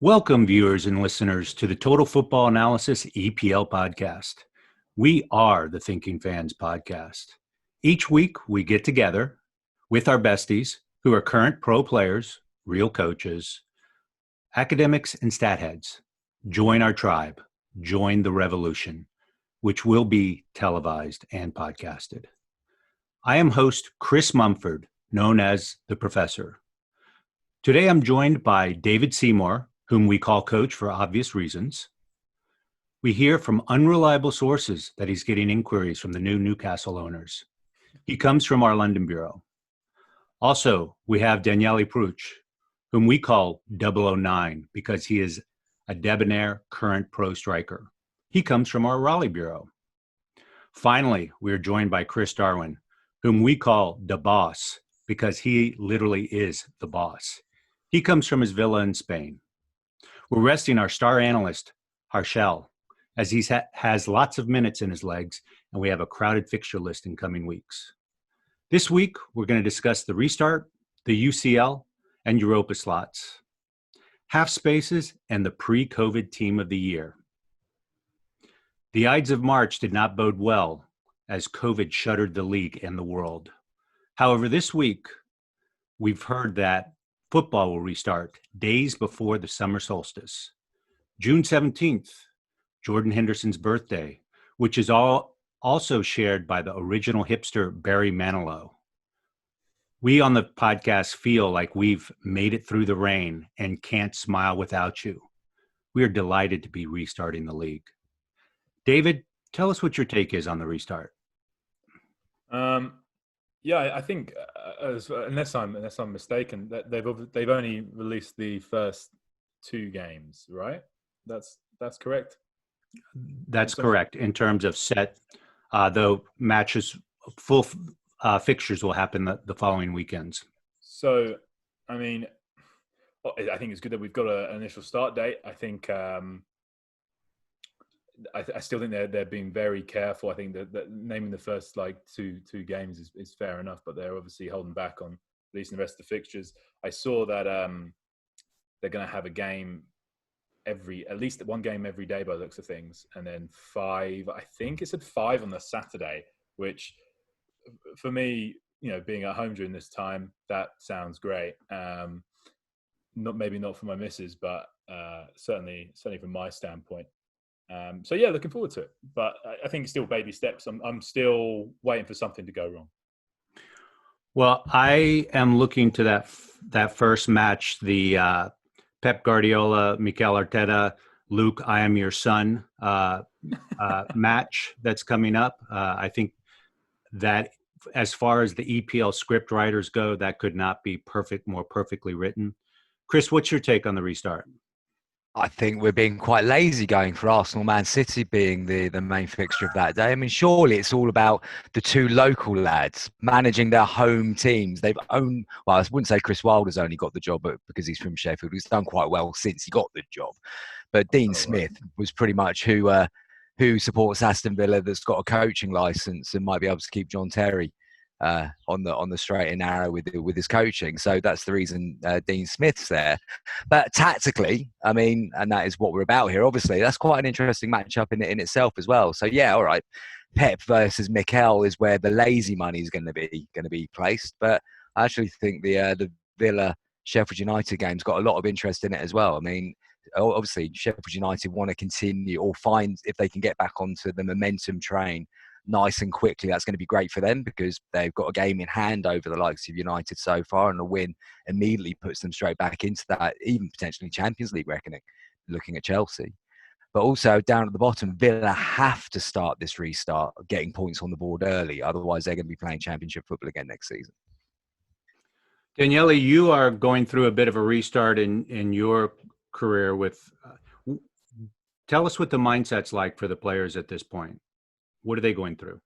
Welcome, viewers and listeners, to the Total Football Analysis EPL podcast. We are the Thinking Fans podcast. Each week, we get together with our besties who are current pro players, real coaches, academics, and stat heads. Join our tribe. Join the revolution, which will be televised and podcasted. I am host Chris Mumford, known as the Professor. Today, I'm joined by David Seymour, whom we call Coach for obvious reasons. We hear from unreliable sources that he's getting inquiries from the new Newcastle owners. He comes from our London bureau. Also, we have Daniele Pruch, whom we call 009 because he is a debonair current pro striker. He comes from our Raleigh bureau. Finally, we are joined by Chris Darwen, whom we call the boss because he literally is the boss. He comes from his villa in Spain. We're resting our star analyst, Harshel, as he has lots of minutes in his legs, and we have a crowded fixture list in coming weeks. This week, we're going to discuss the restart, the UCL, and Europa slots, half spaces, and the pre-COVID team of the year. The Ides of March did not bode well as COVID shuttered the league and the world. However, this week, we've heard that football will restart days before the summer solstice. June 17th, Jordan Henderson's birthday, which is also shared by the original hipster Barry Manilow. We on the podcast feel like we've made it through the rain and can't smile without you. We are delighted to be restarting the league. David, tell us what your take is on the restart. Yeah, I think unless I'm mistaken, that they've only released the first two games, right? That's correct. That's correct in terms of set. Though matches, full fixtures will happen the following weekends. So, I mean, I think it's good that we've got an initial start date. I think. I still think they're being very careful. I think that naming the first two games is fair enough, but they're obviously holding back on releasing the rest of the fixtures. I saw that they're going to have a game at least one game every day by the looks of things, and then five. I think it said 5 on the Saturday, which for me, being at home during this time, that sounds great. Maybe not for my missus, but certainly from my standpoint. So yeah, looking forward to it, but I think it's still baby steps. I'm still waiting for something to go wrong. Well, I am looking to that first match, the Pep Guardiola, Mikel Arteta, Luke, I am your son match that's coming up. I think that as far as the EPL script writers go, that could not be more perfectly written. Chris, what's your take on the restart? I think we're being quite lazy going for Arsenal, Man City being the main fixture of that day. I mean, surely it's all about the two local lads managing their home teams. Well, I wouldn't say Chris Wilder's only got the job because he's from Sheffield. He's done quite well since he got the job. But Dean Smith was pretty much who supports Aston Villa, that's got a coaching license and might be able to keep John Terry on the straight and narrow with his coaching. So that's the reason Dean Smith's there. But tactically, I mean, and that is what we're about here, obviously, that's quite an interesting matchup in itself as well. So yeah, all right, Pep versus Mikel is where the lazy money is going to be placed. But I actually think the Villa Sheffield United game's got a lot of interest in it as well. I mean, obviously Sheffield United want to continue or find if they can get back onto the momentum train nice and quickly. That's going to be great for them because they've got a game in hand over the likes of United so far, and a win immediately puts them straight back into that, even potentially Champions League reckoning, looking at Chelsea. But also down at the bottom, Villa have to start this restart getting points on the board early, otherwise they're going to be playing Championship football again next season. Daniele, you are going through a bit of a restart in your career with tell us what the mindset's like for the players at this point. What are they going through?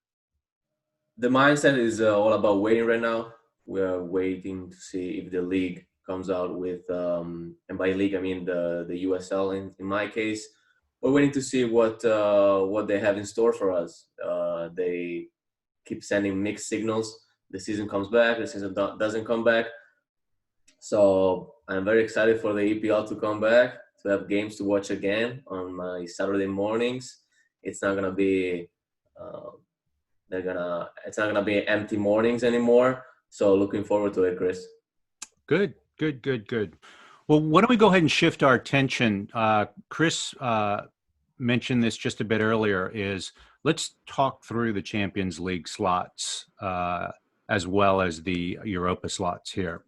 The mindset is all about waiting right now. We are waiting to see if the league comes out with, and by league I mean the USL in my case. We're waiting to see what they have in store for us. They keep sending mixed signals. The season comes back, the season doesn't come back. So I'm very excited for the EPL to come back, to have games to watch again on my Saturday mornings. It's not gonna be it's not gonna be empty mornings anymore. So looking forward to it, Chris. Good. Well, why don't we go ahead and shift our attention? Chris mentioned this just a bit earlier. Is let's talk through the Champions League slots as well as the Europa slots here.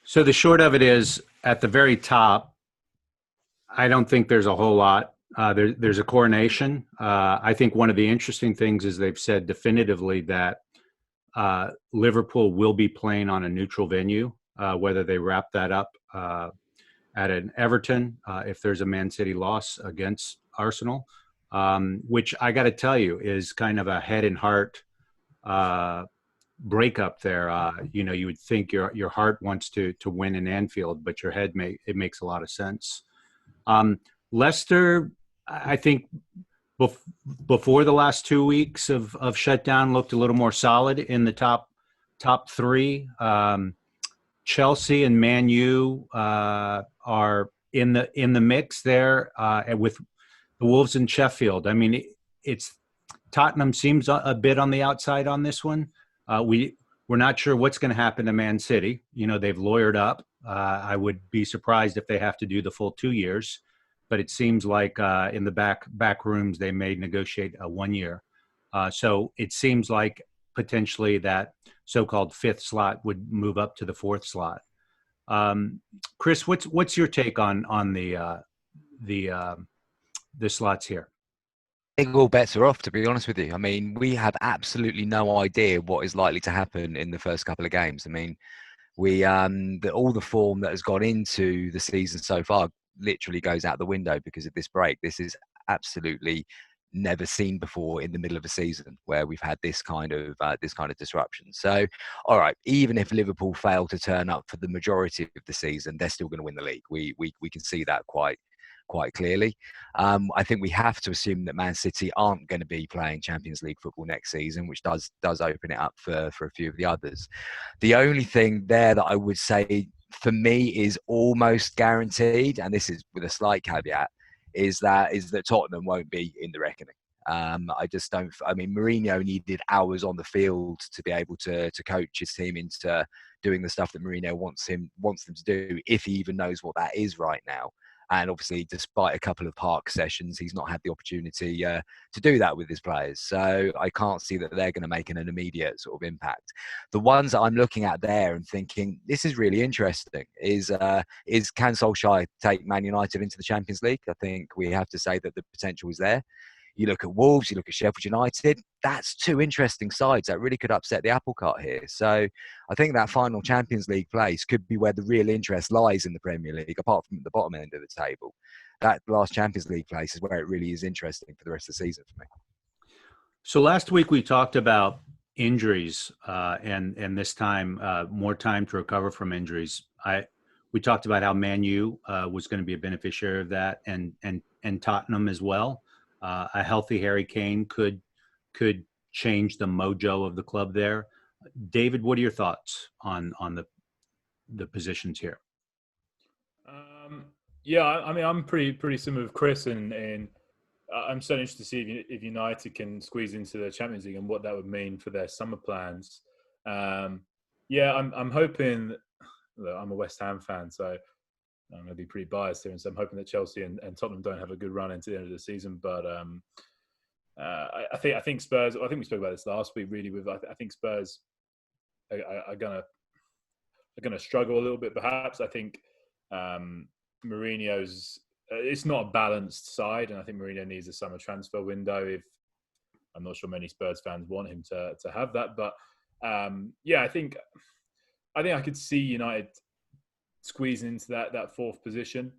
So the short of it is, at the very top, I don't think there's a whole lot. There's a coronation. I think one of the interesting things is they've said definitively that Liverpool will be playing on a neutral venue, whether they wrap that up at an Everton, if there's a Man City loss against Arsenal, which I got to tell you is kind of a head and heart breakup there. You would think your heart wants to win in Anfield, but your head it makes a lot of sense. Leicester, I think before the last 2 weeks of shutdown, looked a little more solid in the top three. Chelsea and Man U are in the mix there, with the Wolves and Sheffield. I mean, it's Tottenham seems a bit on the outside on this one. We're not sure what's going to happen to Man City. They've lawyered up. I would be surprised if they have to do the full 2 years, but it seems like in the back rooms they may negotiate a 1 year. So it seems like potentially that so-called fifth slot would move up to the fourth slot. Chris, what's your take on the slots here? I think all bets are off, to be honest with you. I mean, we have absolutely no idea what is likely to happen in the first couple of games. I mean, all the form that has gone into the season so far literally goes out the window because of this break. This is absolutely never seen before in the middle of a season where we've had this kind of disruption. So, all right, even if Liverpool fail to turn up for the majority of the season, they're still going to win the league. We can see that quite clearly. I think we have to assume that Man City aren't going to be playing Champions League football next season, which does open it up for a few of the others. The only thing there that I would say for me is almost guaranteed, and this is with a slight caveat, is that Tottenham won't be in the reckoning. I just don't. I mean, Mourinho needed hours on the field to be able to coach his team into doing the stuff that Mourinho wants them to do, if he even knows what that is right now. And obviously, despite a couple of park sessions, he's not had the opportunity to do that with his players. So I can't see that they're going to make an immediate sort of impact. The ones that I'm looking at there and thinking, this is really interesting, is can Solskjaer take Man United into the Champions League? I think we have to say that the potential is there. You look at Wolves, you look at Sheffield United, that's two interesting sides that really could upset the apple cart here. So I think that final Champions League place could be where the real interest lies in the Premier League, apart from the bottom end of the table. That last Champions League place is where it really is interesting for the rest of the season for me. So last week we talked about injuries and this time more time to recover from injuries. We talked about how Man U was going to be a beneficiary of that, and Tottenham as well. A healthy Harry Kane could change the mojo of the club there. David, what are your thoughts on the positions here? Yeah, I mean, I'm pretty similar with Chris, and I'm so interested to see if United can squeeze into the Champions League and what that would mean for their summer plans. Yeah, I'm hoping. Look, I'm a West Ham fan, so I'm going to be pretty biased here, and so I'm hoping that Chelsea and Tottenham don't have a good run into the end of the season. But I think Spurs. I think we spoke about this last week. Really, I think Spurs are going to struggle a little bit. Perhaps I think Mourinho's. It's not a balanced side, and I think Mourinho needs a summer transfer window. If I'm not sure many Spurs fans want him to have that, but yeah, I think I could see United squeezing into that fourth position.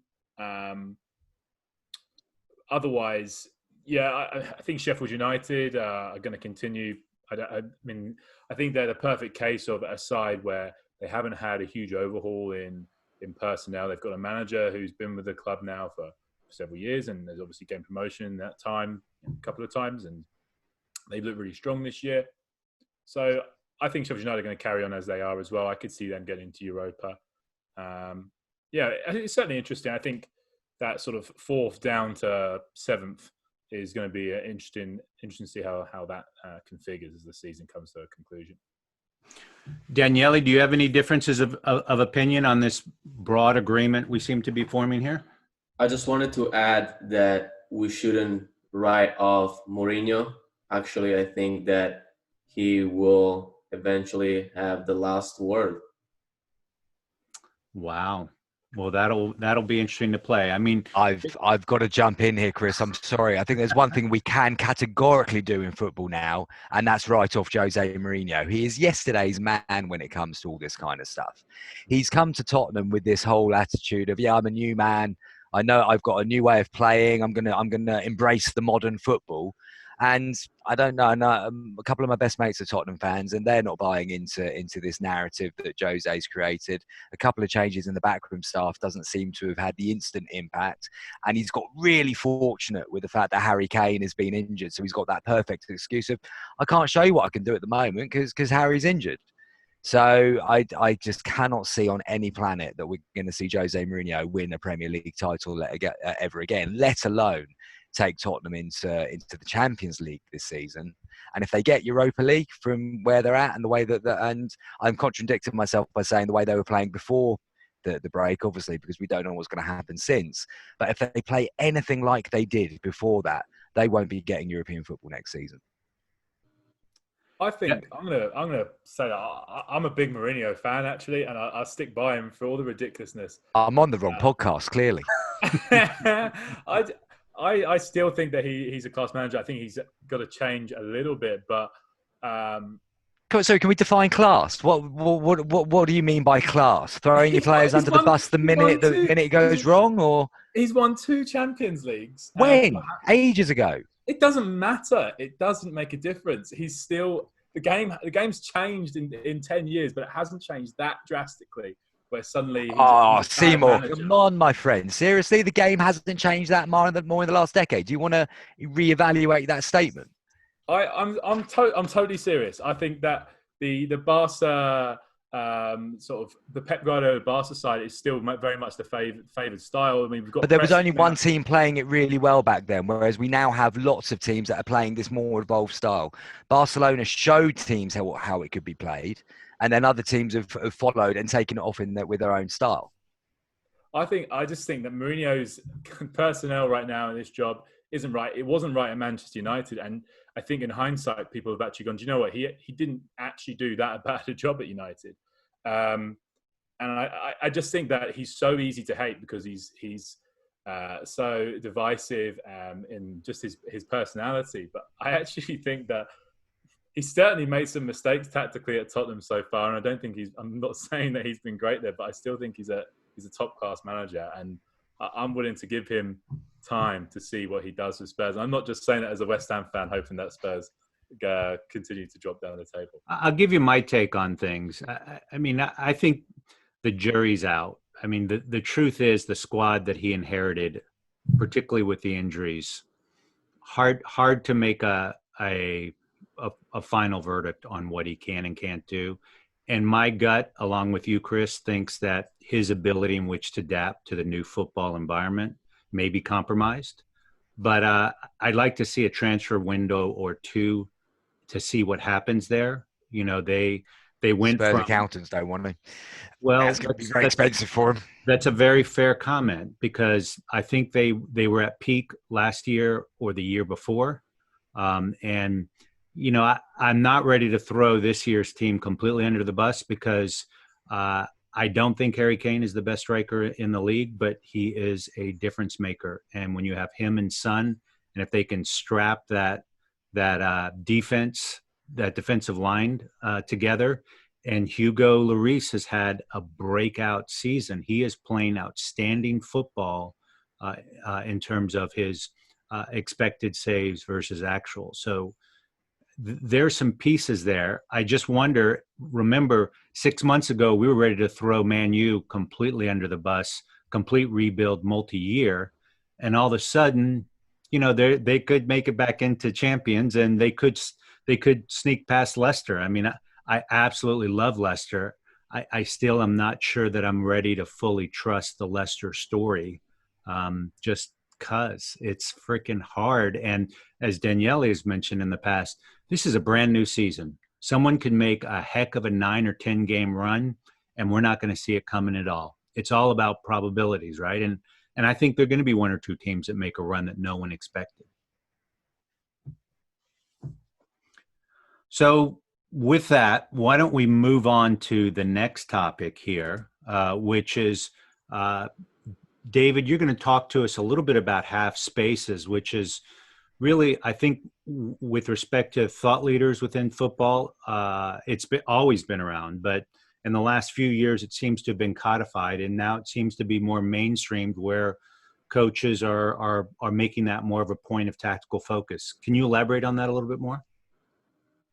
Otherwise, yeah, I think Sheffield United are going to continue. I mean, I think they're the perfect case of a side where they haven't had a huge overhaul in personnel. They've got a manager who's been with the club now for several years, and there's obviously gained promotion in that time a couple of times, and they've looked really strong this year. So I think Sheffield United are going to carry on as they are as well. I could see them getting into Europa. Yeah, it's certainly interesting. I think that sort of 4th down to 7th is going to be interesting to see how that configures as the season comes to a conclusion. Daniele, do you have any differences of opinion on this broad agreement we seem to be forming here? I just wanted to add that we shouldn't write off Mourinho. Actually, I think that he will eventually have the last word. Wow. Well, that'll be interesting to play. I mean, I've got to jump in here, Chris. I'm sorry. I think there's one thing we can categorically do in football now, and that's write off Jose Mourinho. He is yesterday's man when it comes to all this kind of stuff. He's come to Tottenham with this whole attitude of, yeah, I'm a new man. I know I've got a new way of playing. I'm gonna embrace the modern football. And I don't know. A couple of my best mates are Tottenham fans, and they're not buying into this narrative that Jose's created. A couple of changes in the backroom staff doesn't seem to have had the instant impact, and he's got really fortunate with the fact that Harry Kane has been injured, so he's got that perfect excuse of, I can't show you what I can do at the moment because Harry's injured. So I just cannot see on any planet that we're going to see Jose Mourinho win a Premier League title ever again, let alone take Tottenham into the Champions League this season. And if they get Europa League from where they're at and the way and I'm contradicting myself by saying the way they were playing before the break, obviously, because we don't know what's going to happen since. But if they play anything like they did before that, they won't be getting European football next season. I think I'm gonna say that I'm a big Mourinho fan, actually, and I stick by him for all the ridiculousness. I'm on the wrong podcast, clearly. I still think that he's a class manager. I think he's got to change a little bit, but so can we define class? What do you mean by class? Throwing your players under the bus the minute it goes wrong, or he's won 2 Champions Leagues. When? Ages ago. It doesn't matter. It doesn't make a difference. He's still the game's changed in 10 years, but it hasn't changed that drastically. Where suddenly he's Seymour, come on, my friend. Seriously, the game hasn't changed that more in the last decade. Do you want to reevaluate that statement? I'm totally serious. I think that the Barca sort of the Pep Guardiola Barca side is still very much the favoured style. I mean, but there was only one team playing it really well back then, whereas we now have lots of teams that are playing this more evolved style. Barcelona showed teams how it could be played, and then other teams have followed and taken it off with their own style. I just think that Mourinho's personnel right now in this job isn't right. It wasn't right at Manchester United, and I think in hindsight, people have actually gone, do you know what? He didn't actually do that bad a job at United. And I just think that he's so easy to hate because he's so divisive in just his personality. But I actually think that he's certainly made some mistakes tactically at Tottenham so far, and I don't think I'm not saying that he's been great there, but I still think he's a top class manager, and I'm willing to give him time to see what he does with Spurs. I'm not just saying that as a West Ham fan, hoping that Spurs continue to drop down the table. I'll give you my take on things. I mean, I think the jury's out. I mean, the truth is the squad that he inherited, particularly with the injuries, hard to make a final verdict on what he can and can't do. And my gut, along with you, Chris, thinks that his ability in which to adapt to the new football environment may be compromised. But I'd like to see a transfer window or two to see what happens there. You know, they went Spurs from accountants don't want me. Well, it's going to be very expensive for him. That's a very fair comment because I think they were at peak last year or the year before. And, you know, I'm not ready to throw this year's team completely under the bus because I don't think Harry Kane is the best striker in the league, but he is a difference maker. And when you have him and Son, and if they can strap that defensive line together, and Hugo Lloris has had a breakout season. He is playing outstanding football in terms of his expected saves versus actual. So there's some pieces there. I just wonder, remember 6 months ago, we were ready to throw Man U completely under the bus, complete rebuild multi-year. and all of a sudden, they could make it back into champions, and they could sneak past Leicester. I mean, I absolutely love Leicester. I still am not sure that I'm ready to fully trust the Leicester story, just because it's freaking hard. And as Daniele has mentioned in the past, this is a brand new season. Someone could make a heck of a 9 or 10 game run, and we're not going to see it coming at all. It's all about probabilities, right? And I think there are going to be 1 or 2 teams that make a run that no one expected. So with that, why don't we move on to the next topic here, which is, David, you're going to talk to us a little bit about half spaces, which is really, I think, with respect to thought leaders within football, it's always been around, but in the last few years, it seems to have been codified, and now it seems to be more mainstreamed, where coaches are making that more of a point of tactical focus. Can you elaborate on that a little bit more?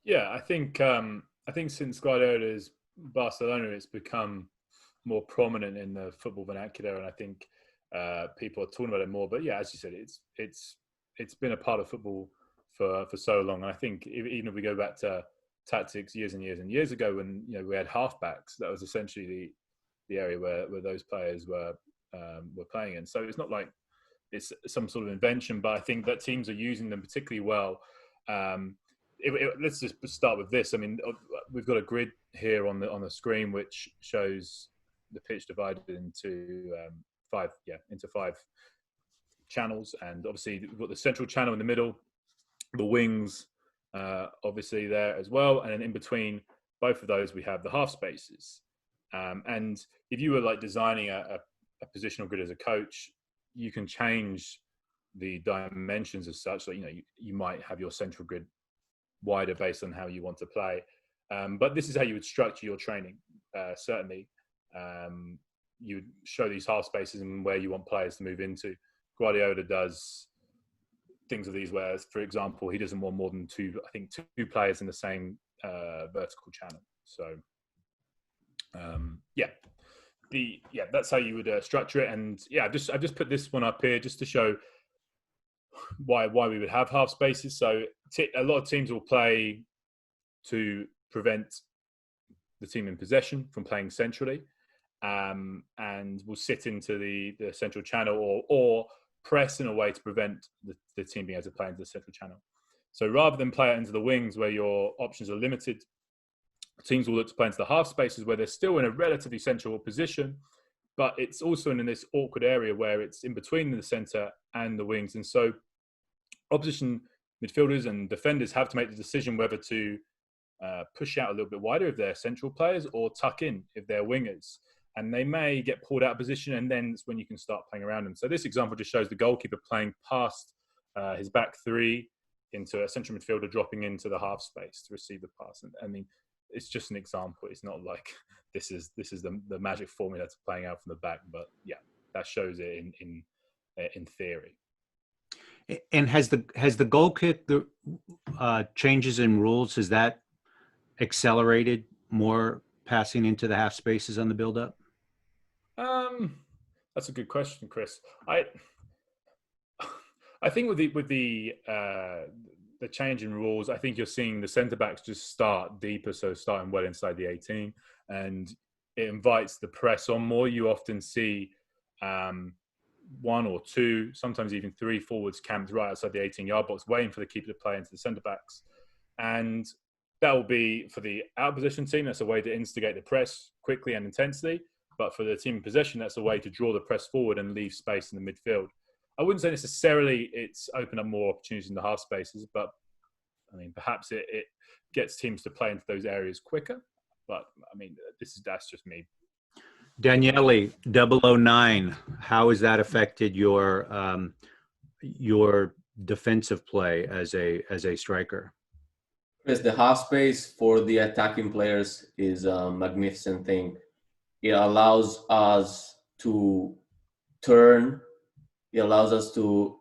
Yeah, I think since Guardiola's Barcelona, it's become more prominent in the football vernacular, and I think people are talking about it more. But yeah, as you said, it's been a part of football for so long. And I think even if we go back to tactics years and years and years ago, when we had halfbacks, that was essentially the area where those players were playing in. So it's not like it's some sort of invention, but I think that teams are using them particularly well. Let's just start with this. I mean, we've got a grid here on the screen which shows the pitch divided into five channels, and obviously we've got the central channel in the middle, the wings obviously there as well, and then in between both of those we have the half spaces. And if you were like designing a positional grid as a coach, you can change the dimensions as such. So you might have your central grid wider based on how you want to play, but this is how you would structure your training. Certainly, you would show these half spaces and where you want players to move into. Guardiola does things of these where, for example, he doesn't want more than two players in the same vertical channel. So that's how you would structure it. And yeah, I've just put this one up here just to show why we would have half spaces. So a lot of teams will play to prevent the team in possession from playing centrally, and will sit into the central channel or press in a way to prevent the team being able to play into the central channel. So rather than play it into the wings where your options are limited, teams will look to play into the half spaces where they're still in a relatively central position, but it's also in this awkward area where it's in between the centre and the wings. And so opposition midfielders and defenders have to make the decision whether to push out a little bit wider if they're central players or tuck in if they're wingers. And they may get pulled out of position, and then it's when you can start playing around them. So this example just shows the goalkeeper playing past his back three into a central midfielder dropping into the half space to receive the pass. And I mean, it's just an example. It's not like this is the magic formula to playing out from the back. But yeah, that shows it in theory. And has the goal kick, the changes in rules, has that accelerated more passing into the half spaces on the build-up? That's a good question, Chris. I think with the change in rules, I think you're seeing the centre backs just start deeper, so starting well inside the 18, and it invites the press on more. You often see 1 or 2, sometimes even 3 forwards camped right outside the 18-yard box, waiting for the keeper to play into the centre backs, and that will be for the out position team. That's a way to instigate the press quickly and intensely. But for the team in possession, that's a way to draw the press forward and leave space in the midfield. I wouldn't say necessarily it's opened up more opportunities in the half spaces, but I mean, perhaps it gets teams to play into those areas quicker. But I mean, that's just me. Daniele, 009, how has that affected your defensive play as a striker? Because the half space for the attacking players is a magnificent thing. It allows us to turn. It allows us to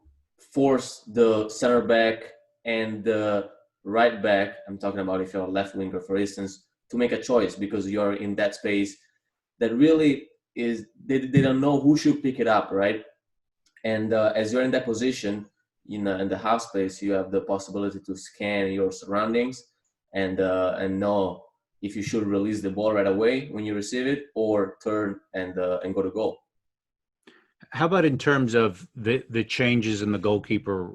force the center back and the right back, I'm talking about if you're a left winger, for instance, to make a choice, because you're in that space that really is, they don't know who should pick it up, right? And as you're in that position, in the half space, you have the possibility to scan your surroundings and know if you should release the ball right away when you receive it, or turn and go to goal. How about in terms of the changes in the goalkeeper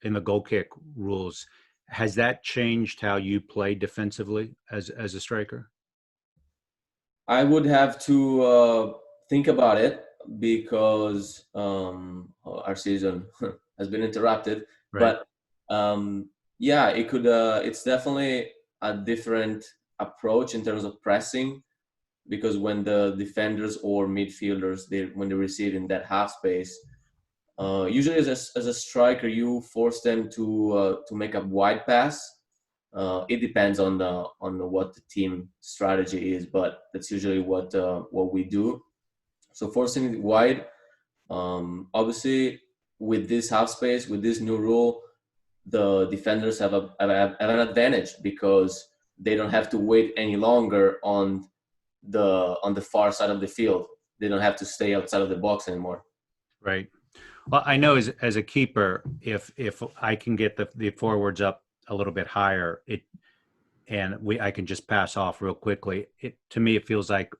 in the goal kick rules? Has that changed how you play defensively as a striker? I would have to think about it because our season has been interrupted. Right. But yeah, it could. It's definitely a different approach in terms of pressing, because when the defenders or midfielders when they receive in that half space, usually as a striker, you force them to make a wide pass. It depends on what the team strategy is, but that's usually what we do. So forcing it wide, obviously, with this half space, with this new rule, the defenders have an advantage because they don't have to wait any longer on the far side of the field. They don't have to stay outside of the box anymore. Right. Well, I know as a keeper, if I can get the forwards up a little bit higher, I can just pass off real quickly. To me, it feels like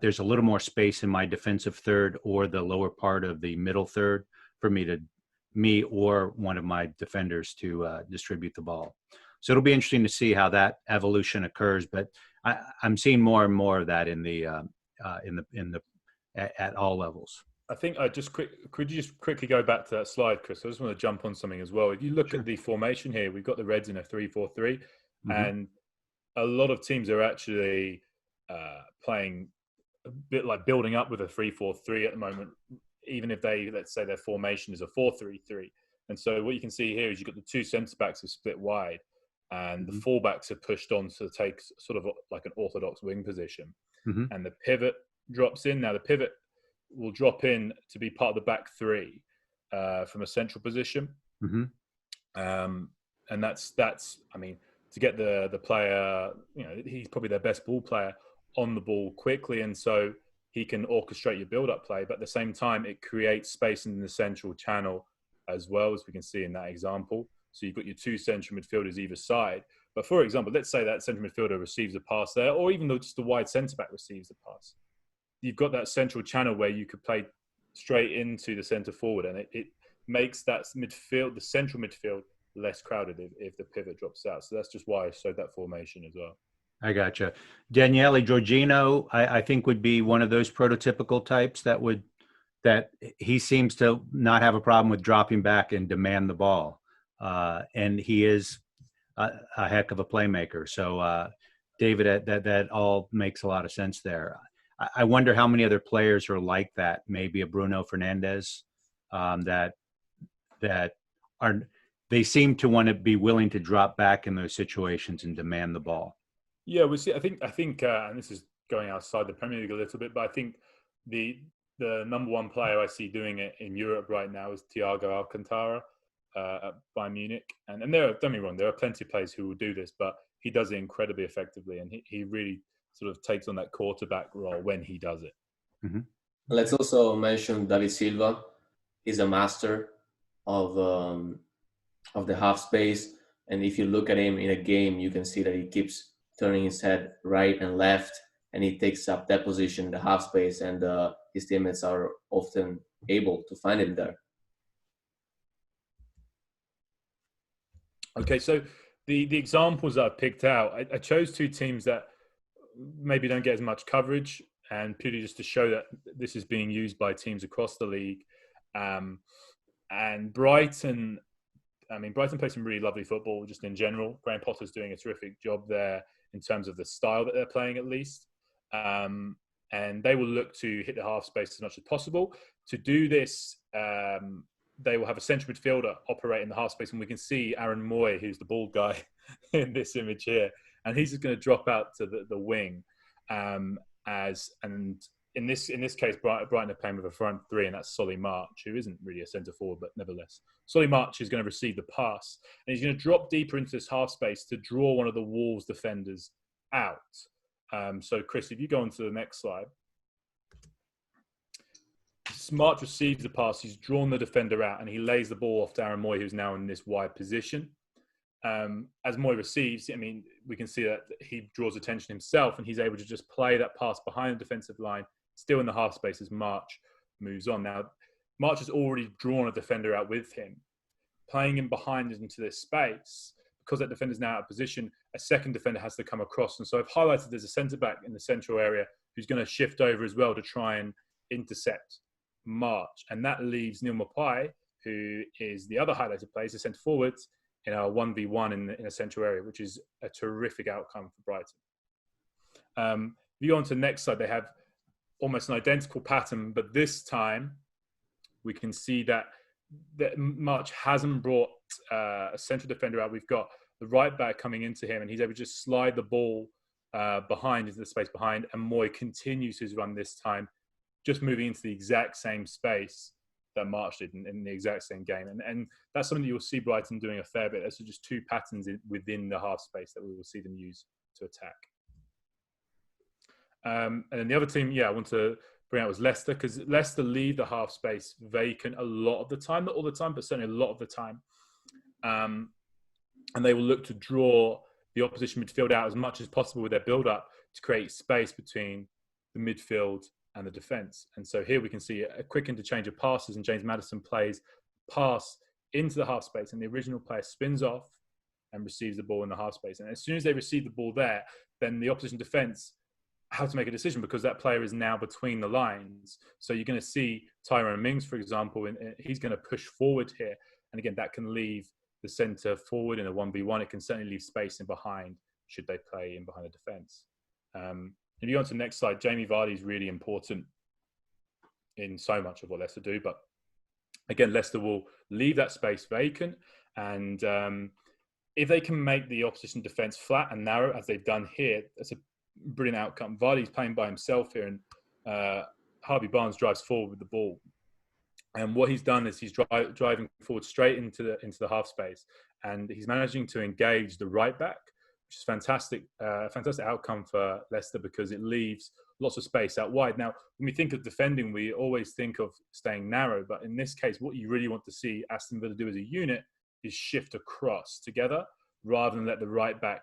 there's a little more space in my defensive third or the lower part of the middle third for me or one of my defenders to distribute the ball. So it'll be interesting to see how that evolution occurs. But I'm seeing more and more of that at all levels. I think could you just quickly go back to that slide, Chris? I just want to jump on something as well. If you look Sure. at the formation here, we've got the Reds in a 3-4-3, Mm-hmm. and a lot of teams are actually playing a bit like building up with a 3-4-3 at the moment, even if let's say their formation is a 4-3-3. And so what you can see here is you've got the two centre-backs are split wide, and the full-backs are pushed on to take sort of like an orthodox wing position. Mm-hmm. And the pivot drops in. Now the pivot will drop in to be part of the back three from a central position. Mm-hmm. And that's I mean, to get the player, he's probably their best ball player on the ball quickly, and so he can orchestrate your build-up play. But at the same time, it creates space in the central channel as well, as we can see in that example. So you've got your two central midfielders either side. But for example, let's say that central midfielder receives a pass there, or even though just the wide centre-back receives a pass. You've got that central channel where you could play straight into the centre forward, and it makes that midfield, the central midfield, less crowded if the pivot drops out. So that's just why I showed that formation as well. I gotcha. Daniele Giorgino, I think would be one of those prototypical types that he seems to not have a problem with dropping back and demand the ball. And he is a heck of a playmaker. So David, that all makes a lot of sense there. I wonder how many other players are like that. Maybe a Bruno Fernandes they seem to want to be willing to drop back in those situations and demand the ball. Yeah, we see. I think, and this is going outside the Premier League a little bit, but I think the number one player I see doing it in Europe right now is Thiago Alcantara at Bayern Munich. And don't get me wrong, there are plenty of players who will do this, but he does it incredibly effectively, and he really sort of takes on that quarterback role when he does it. Mm-hmm. Let's also mention David Silva. He's a master of the half space, and if you look at him in a game, you can see that he keeps turning his head right and left, and he takes up that position in the half space, and his teammates are often able to find him there. Okay, so the examples that I picked out, I chose two teams that maybe don't get as much coverage, and purely just to show that this is being used by teams across the league. And Brighton, Brighton play some really lovely football just in general. Graham Potter's doing a terrific job there in terms of the style that they're playing, at least. And they will look to hit the half space as much as possible. To do this, they will have a central midfielder operate in the half space, and we can see Aaron Moy, who's the bald guy in this image here, and he's just going to drop out to the wing. And in this case, Brighton are playing with a front three, and that's Solly March, who isn't really a centre forward, but nevertheless, Solly March is going to receive the pass, and he's going to drop deeper into this half space to draw one of the Wolves defenders out. So, Chris, if you go on to the next slide. March receives the pass, he's drawn the defender out, and he lays the ball off Darren Moy, who's now in this wide position. As Moy receives, I mean, we can see that he draws attention himself, and he's able to just play that pass behind the defensive line, still in the half space as March moves on. Now, March has already drawn a defender out with him, playing him behind into this space. Because that defender's now out of position, a second defender has to come across. And so I've highlighted there's a centre-back in the central area who's going to shift over as well to try and intercept March. And that leaves Neil Maupay, who is the other highlighted player, a centre-forward, in a 1v1 in a central area, which is a terrific outcome for Brighton. If you go on to the next slide, they have almost an identical pattern, but this time we can see that March hasn't brought a central defender out. We've got the right back coming into him, and he's able to just slide the ball behind into the space behind, and Moy continues his run this time, just moving into the exact same space that March did in the exact same game. And that's something that you'll see Brighton doing a fair bit. Those are just two patterns within the half space that we will see them use to attack. And then the other team, I want to bring out was Leicester, because Leicester leave the half space vacant a lot of the time, not all the time, but certainly a lot of the time. And they will look to draw the opposition midfield out as much as possible with their build-up to create space between the midfield and the defence. And so here we can see a quick interchange of passes, and James Maddison plays pass into the half space, and the original player spins off and receives the ball in the half space. And as soon as they receive the ball there, then the opposition defence have to make a decision, because that player is now between the lines. So you're going to see Tyrone Mings, for example, and he's going to push forward here. And again, that can leave the centre forward in a 1v1. It can certainly leave space in behind should they play in behind the defence. If you go on to the next slide, Jamie Vardy is really important in so much of what Leicester do. But again, Leicester will leave that space vacant. And if they can make the opposition defence flat and narrow, as they've done here, that's a brilliant outcome. Vardy's playing by himself here, and Harvey Barnes drives forward with the ball. And what he's done is he's driving forward straight into the half space, and he's managing to engage the right back, which is fantastic outcome for Leicester, because it leaves lots of space out wide. Now, when we think of defending, we always think of staying narrow, but in this case, what you really want to see Aston Villa do as a unit is shift across together rather than let the right back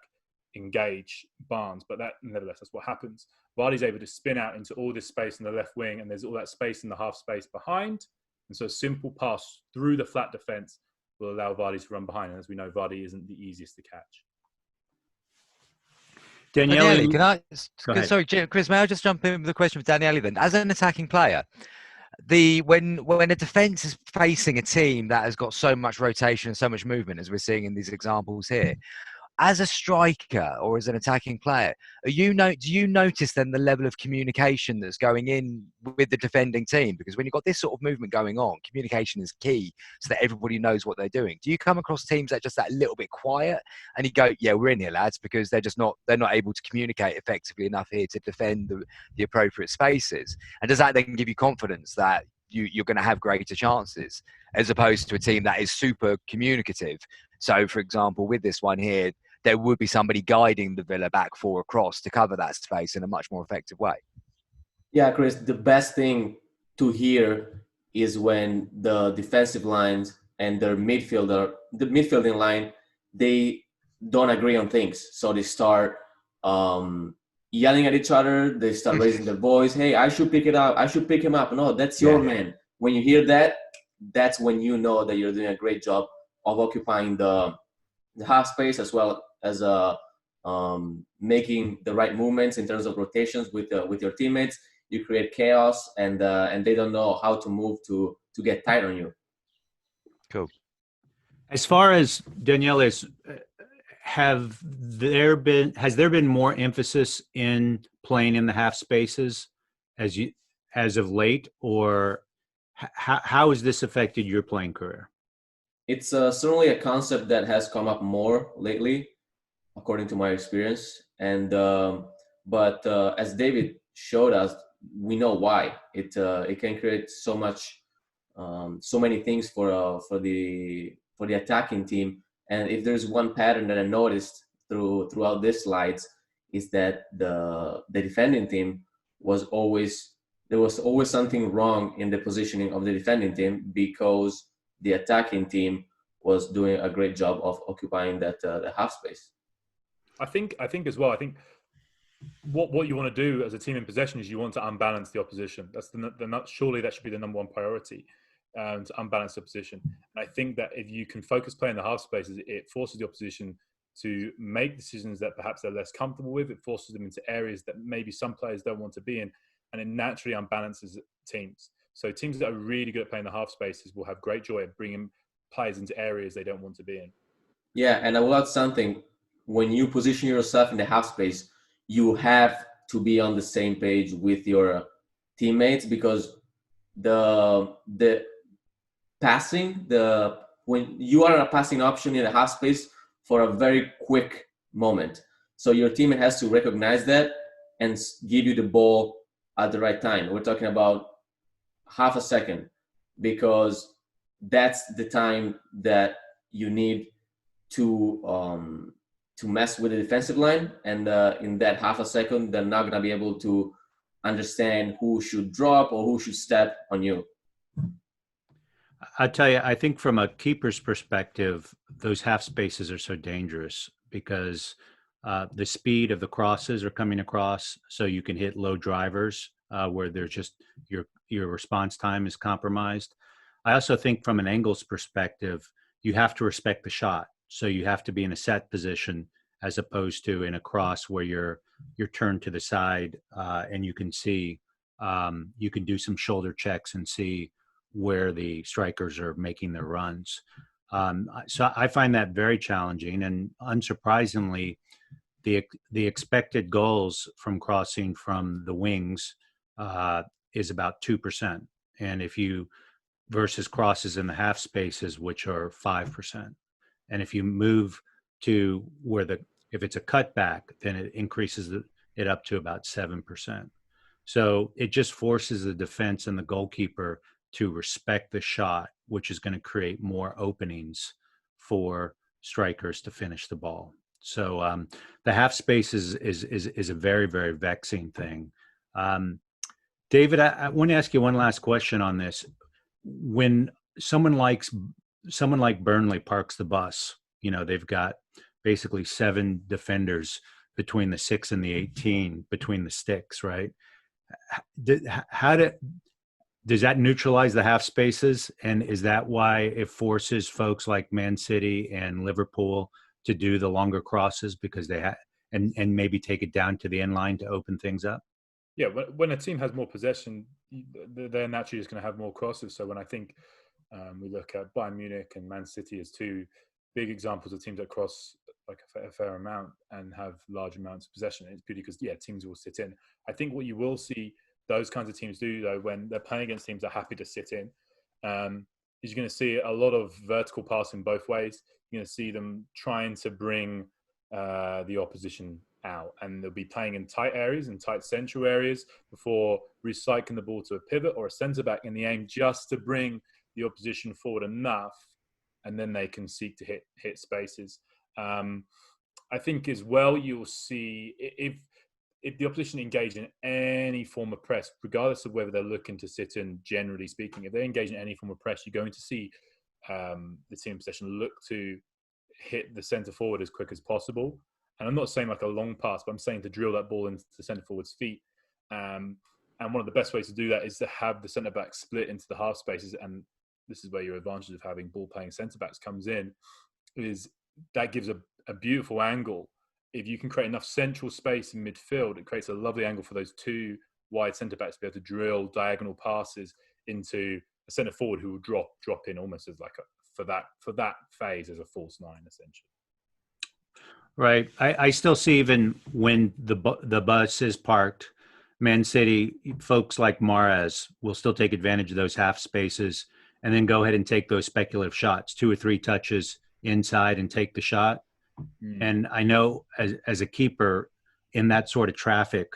engage Barnes. But nevertheless, that's what happens. Vardy's able to spin out into all this space in the left wing, and there's all that space in the half space behind. And so a simple pass through the flat defence will allow Vardy to run behind. And as we know, Vardy isn't the easiest to catch. Daniele, sorry, Chris, may I just jump in with a question for Daniele then? As an attacking player, when a defence is facing a team that has got so much rotation and so much movement, as we're seeing in these examples here, as a striker or as an attacking player, do you notice then the level of communication that's going in with the defending team? Because when you've got this sort of movement going on, communication is key so that everybody knows what they're doing. Do you come across teams that are just that little bit quiet and you go, yeah, we're in here, lads, because they're not able to communicate effectively enough here to defend the appropriate spaces? And does that then give you confidence that you're going to have greater chances, as opposed to a team that is super communicative? So, for example, with this one here, there would be somebody guiding the Villa back four across to cover that space in a much more effective way. Yeah, Chris, the best thing to hear is when the defensive lines and the midfielding line, they don't agree on things. So they start yelling at each other. They start raising their voice. Hey, I should pick it up. I should pick him up. No, that's your man. When you hear that, that's when you know that you're doing a great job of occupying the half space, as well as making the right movements in terms of rotations with your teammates. You create chaos, and they don't know how to move to get tight on you. Cool. As far as Daniele, has there been more emphasis in playing in the half spaces as of late, or how has this affected your playing career? It's certainly a concept that has come up more lately, according to my experience. And but as David showed us, we know why. It can create so many things for the attacking team. And if there's one pattern that I noticed throughout these slides, is that the defending team was always there was always something wrong in the positioning of the defending team because the attacking team was doing a great job of occupying that the half space. I think as well. I think what you want to do as a team in possession is you want to unbalance the opposition. That's surely that should be the number one priority, to unbalance the opposition. And I think that if you can focus play in the half spaces, it forces the opposition to make decisions that perhaps they're less comfortable with. It forces them into areas that maybe some players don't want to be in, and it naturally unbalances teams. So teams that are really good at playing the half spaces will have great joy at bringing players into areas they don't want to be in. Yeah, and I will add something. When you position yourself in the half space, you have to be on the same page with your teammates, because the passing, when you are a passing option in the half space for a very quick moment, so your teammate has to recognize that and give you the ball at the right time. We're talking about half a second, because that's the time that you need to mess with the defensive line, and in that half a second, they're not gonna be able to understand who should drop or who should step on you. I tell you, I think from a keeper's perspective, those half spaces are so dangerous because the speed of the crosses are coming across, so you can hit low drivers where there's just your response time is compromised. I also think from an angles perspective, you have to respect the shot. So you have to be in a set position as opposed to in a cross where you're turned to the side and you can see, you can do some shoulder checks and see where the strikers are making their runs. So I find that very challenging, and unsurprisingly, the expected goals from crossing from the wings is about 2%. And if you versus crosses in the half spaces, which are 5%. And if you move to where if it's a cutback, then it increases it up to about 7%. So it just forces the defense and the goalkeeper to respect the shot, which is going to create more openings for strikers to finish the ball. So the half space is a very, very vexing thing. David, I want to ask you one last question on this. When someone like Burnley parks the bus, they've got basically 7 defenders between the 6 and the 18 between the sticks, right? Does that neutralize the half spaces? And is that why it forces folks like Man City and Liverpool to do the longer crosses, because they and maybe take it down to the end line to open things up? Yeah, when a team has more possession, they're naturally just going to have more crosses. So when I think we look at Bayern Munich and Man City as 2 big examples of teams that cross like a fair amount and have large amounts of possession, it's purely because, teams will sit in. I think what you will see those kinds of teams do, though, when they're playing against teams that are happy to sit in, is you're going to see a lot of vertical passing both ways. You're going to see them trying to bring the opposition out, and they'll be playing in tight areas and tight central areas before recycling the ball to a pivot or a centre back, in the aim just to bring the opposition forward enough, and then they can seek to hit spaces. I think as well, you'll see if the opposition engage in any form of press, regardless of whether they're looking to sit in, generally speaking, if they engage in any form of press, you're going to see the team in possession look to hit the centre forward as quick as possible. And I'm not saying like a long pass, but I'm saying to drill that ball into the centre forward's feet. And one of the best ways to do that is to have the centre back split into the half spaces. And this is where your advantage of having ball playing centre backs comes in, is that gives a beautiful angle. If you can create enough central space in midfield, it creates a lovely angle for those 2 wide centre backs to be able to drill diagonal passes into a centre forward who will drop in almost as like for that phase as a false 9, essentially. Right. I still see, even when the bus is parked, Man City folks like Mahrez will still take advantage of those half spaces and then go ahead and take those speculative shots, 2 or 3 touches inside and take the shot. And I know as a keeper in that sort of traffic,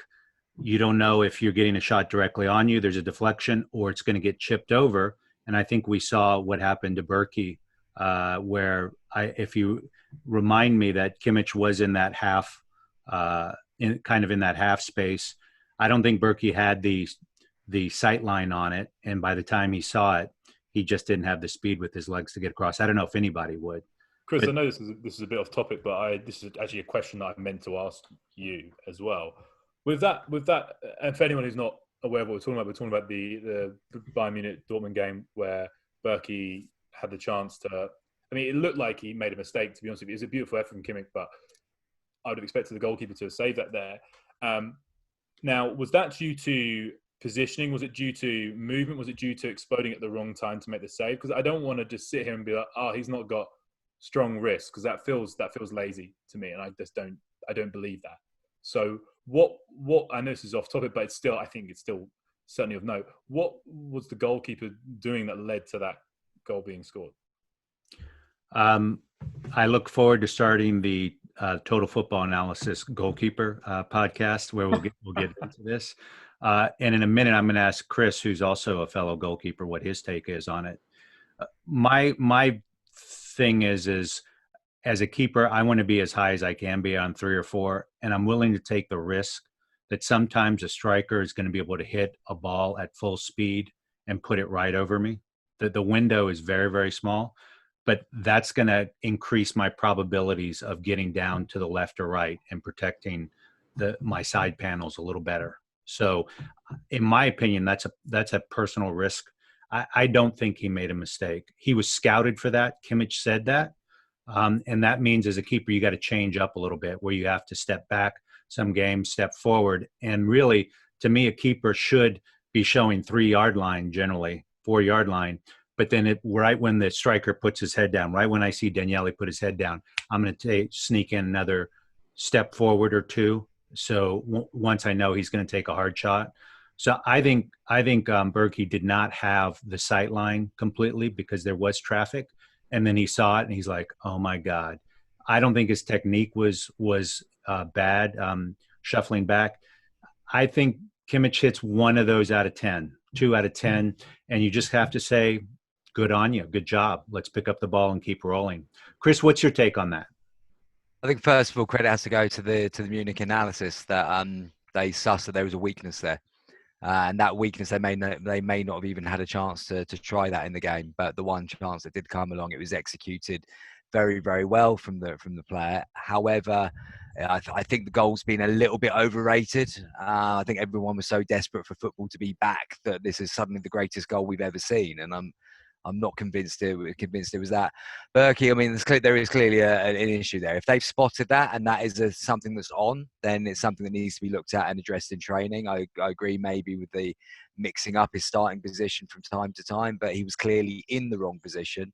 you don't know if you're getting a shot directly on you, there's a deflection, or it's going to get chipped over. And I think we saw what happened to Berkey, where if you remind me that Kimmich was in that half, in that half space, I don't think Berkey had the the sight line on it. And by the time he saw it, he just didn't have the speed with his legs to get across. I don't know if anybody would. Chris, But I know this is a bit off topic, but this is actually a question that I meant to ask you as well. With that, and for anyone who's not aware of what we're talking about the Bayern Munich Dortmund game where Berkey had the chance to. I mean, it looked like he made a mistake. To be honest with you, it was a beautiful effort from Kimmich, but I would have expected the goalkeeper to have saved that there. Now, was that due to positioning? Was it due to movement? Was it due to exploding at the wrong time to make the save? Because I don't want to just sit here and be like, oh, he's not got strong wrists, because that feels lazy to me, and I don't believe that. So what I know this is off topic, but I think it's still certainly of note. What was the goalkeeper doing that led to that goal being scored? I look forward to starting the Total Football Analysis Goalkeeper podcast, where we'll get into this. And in a minute, I'm going to ask Chris, who's also a fellow goalkeeper, what his take is on it. My thing is as a keeper, I want to be as high as I can be on 3 or 4, and I'm willing to take the risk that sometimes a striker is going to be able to hit a ball at full speed and put it right over me. The window is very, very small, but that's going to increase my probabilities of getting down to the left or right and protecting my side panels a little better. So in my opinion, that's a personal risk. I don't think he made a mistake. He was scouted for that. Kimmich said that. And that means as a keeper, you got to change up a little bit, where you have to step back some games, step forward. And really, to me, a keeper should be showing 3-yard line, generally 4-yard line. But then right when the striker puts his head down, right when I see Daniele put his head down, I'm going to sneak in another step forward or 2. So once I know he's going to take a hard shot. So I think Berkey did not have the sight line completely because there was traffic. And then he saw it and he's like, oh my God. I don't think his technique was bad, shuffling back. I think Kimmich hits 1 of those out of 10, 2 out of 10. And you just have to say, good on you. Good job. Let's pick up the ball and keep rolling. Chris, what's your take on that? I think first of all, credit has to go to the Munich analysis that they sussed that there was a weakness there. And that weakness, they may not have even had a chance to try that in the game. But the one chance that did come along, it was executed very, very well from the player. However, I think the goal's been a little bit overrated. I think everyone was so desperate for football to be back that this is suddenly the greatest goal we've ever seen. And I'm not convinced it was that. Berkey, I mean, there is clearly an issue there. If they've spotted that and that is something that's on, then it's something that needs to be looked at and addressed in training. I agree maybe with the mixing up his starting position from time to time, but he was clearly in the wrong position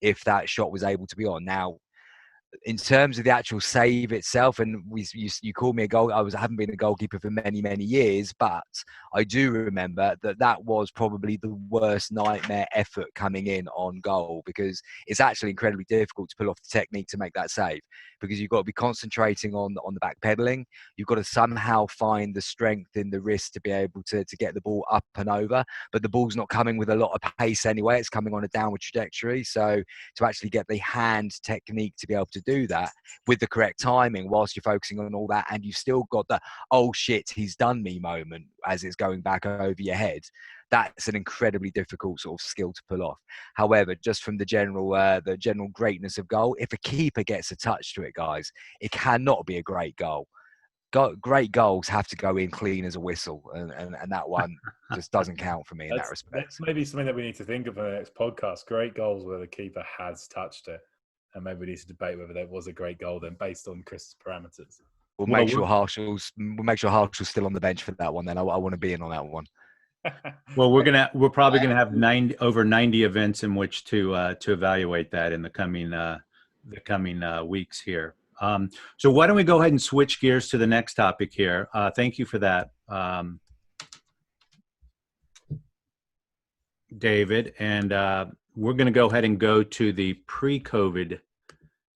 if that shot was able to be on. Now, in terms of the actual save itself, and you called me a goal. I haven't been a goalkeeper for many, many years, but I do remember that was probably the worst nightmare effort coming in on goal, because it's actually incredibly difficult to pull off the technique to make that save, because you've got to be concentrating on the back pedaling. You've got to somehow find the strength in the wrist to be able to get the ball up and over, but the ball's not coming with a lot of pace anyway. It's coming on a downward trajectory. So to actually get the hand technique to be able to do that with the correct timing whilst you're focusing on all that, and you've still got the oh shit he's done me moment as it's going back over your head, that's an incredibly difficult sort of skill to pull off. However, just from the general greatness of goal, if a keeper gets a touch to it, guys, it cannot be a great goal. Great goals have to go in clean as a whistle, and that one just doesn't count for me in that respect. That's maybe something that we need to think of in the next podcast. Great goals where the keeper has touched it. And maybe we need to debate whether that was a great goal then, based on Chris' parameters. We'll make sure Harshall's still on the bench for that one. Then I want to be in on that one. Well, we're probably gonna have over 90 events in which to evaluate that in the coming weeks here. So why don't we go ahead and switch gears to the next topic here? Thank you for that, David, and we're going to go ahead and go to the pre-COVID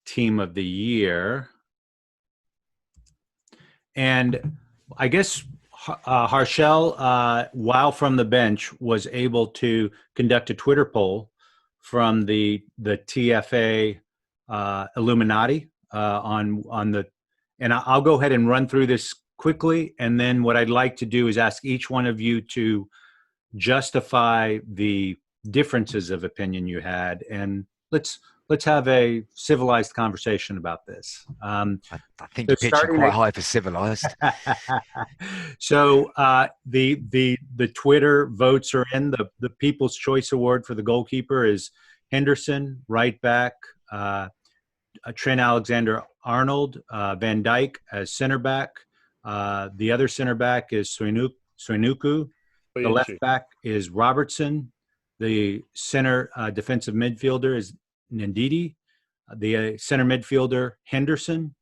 team of the year. And I guess Harshell, while from the bench, was able to conduct a Twitter poll from the TFA Illuminati on the, and I'll go ahead and run through this quickly. And then what I'd like to do is ask each one of you to justify the differences of opinion you had, and let's have a civilized conversation about this. I think So you're pitching quite high for civilized. So the Twitter votes are in. The People's Choice Award for the goalkeeper is Henderson, right back, Trent Alexander-Arnold, Van Dijk as center back. The other center back is Soinuku. The left back is Robertson. The center defensive midfielder is Ndidi. The center midfielder, Henderson.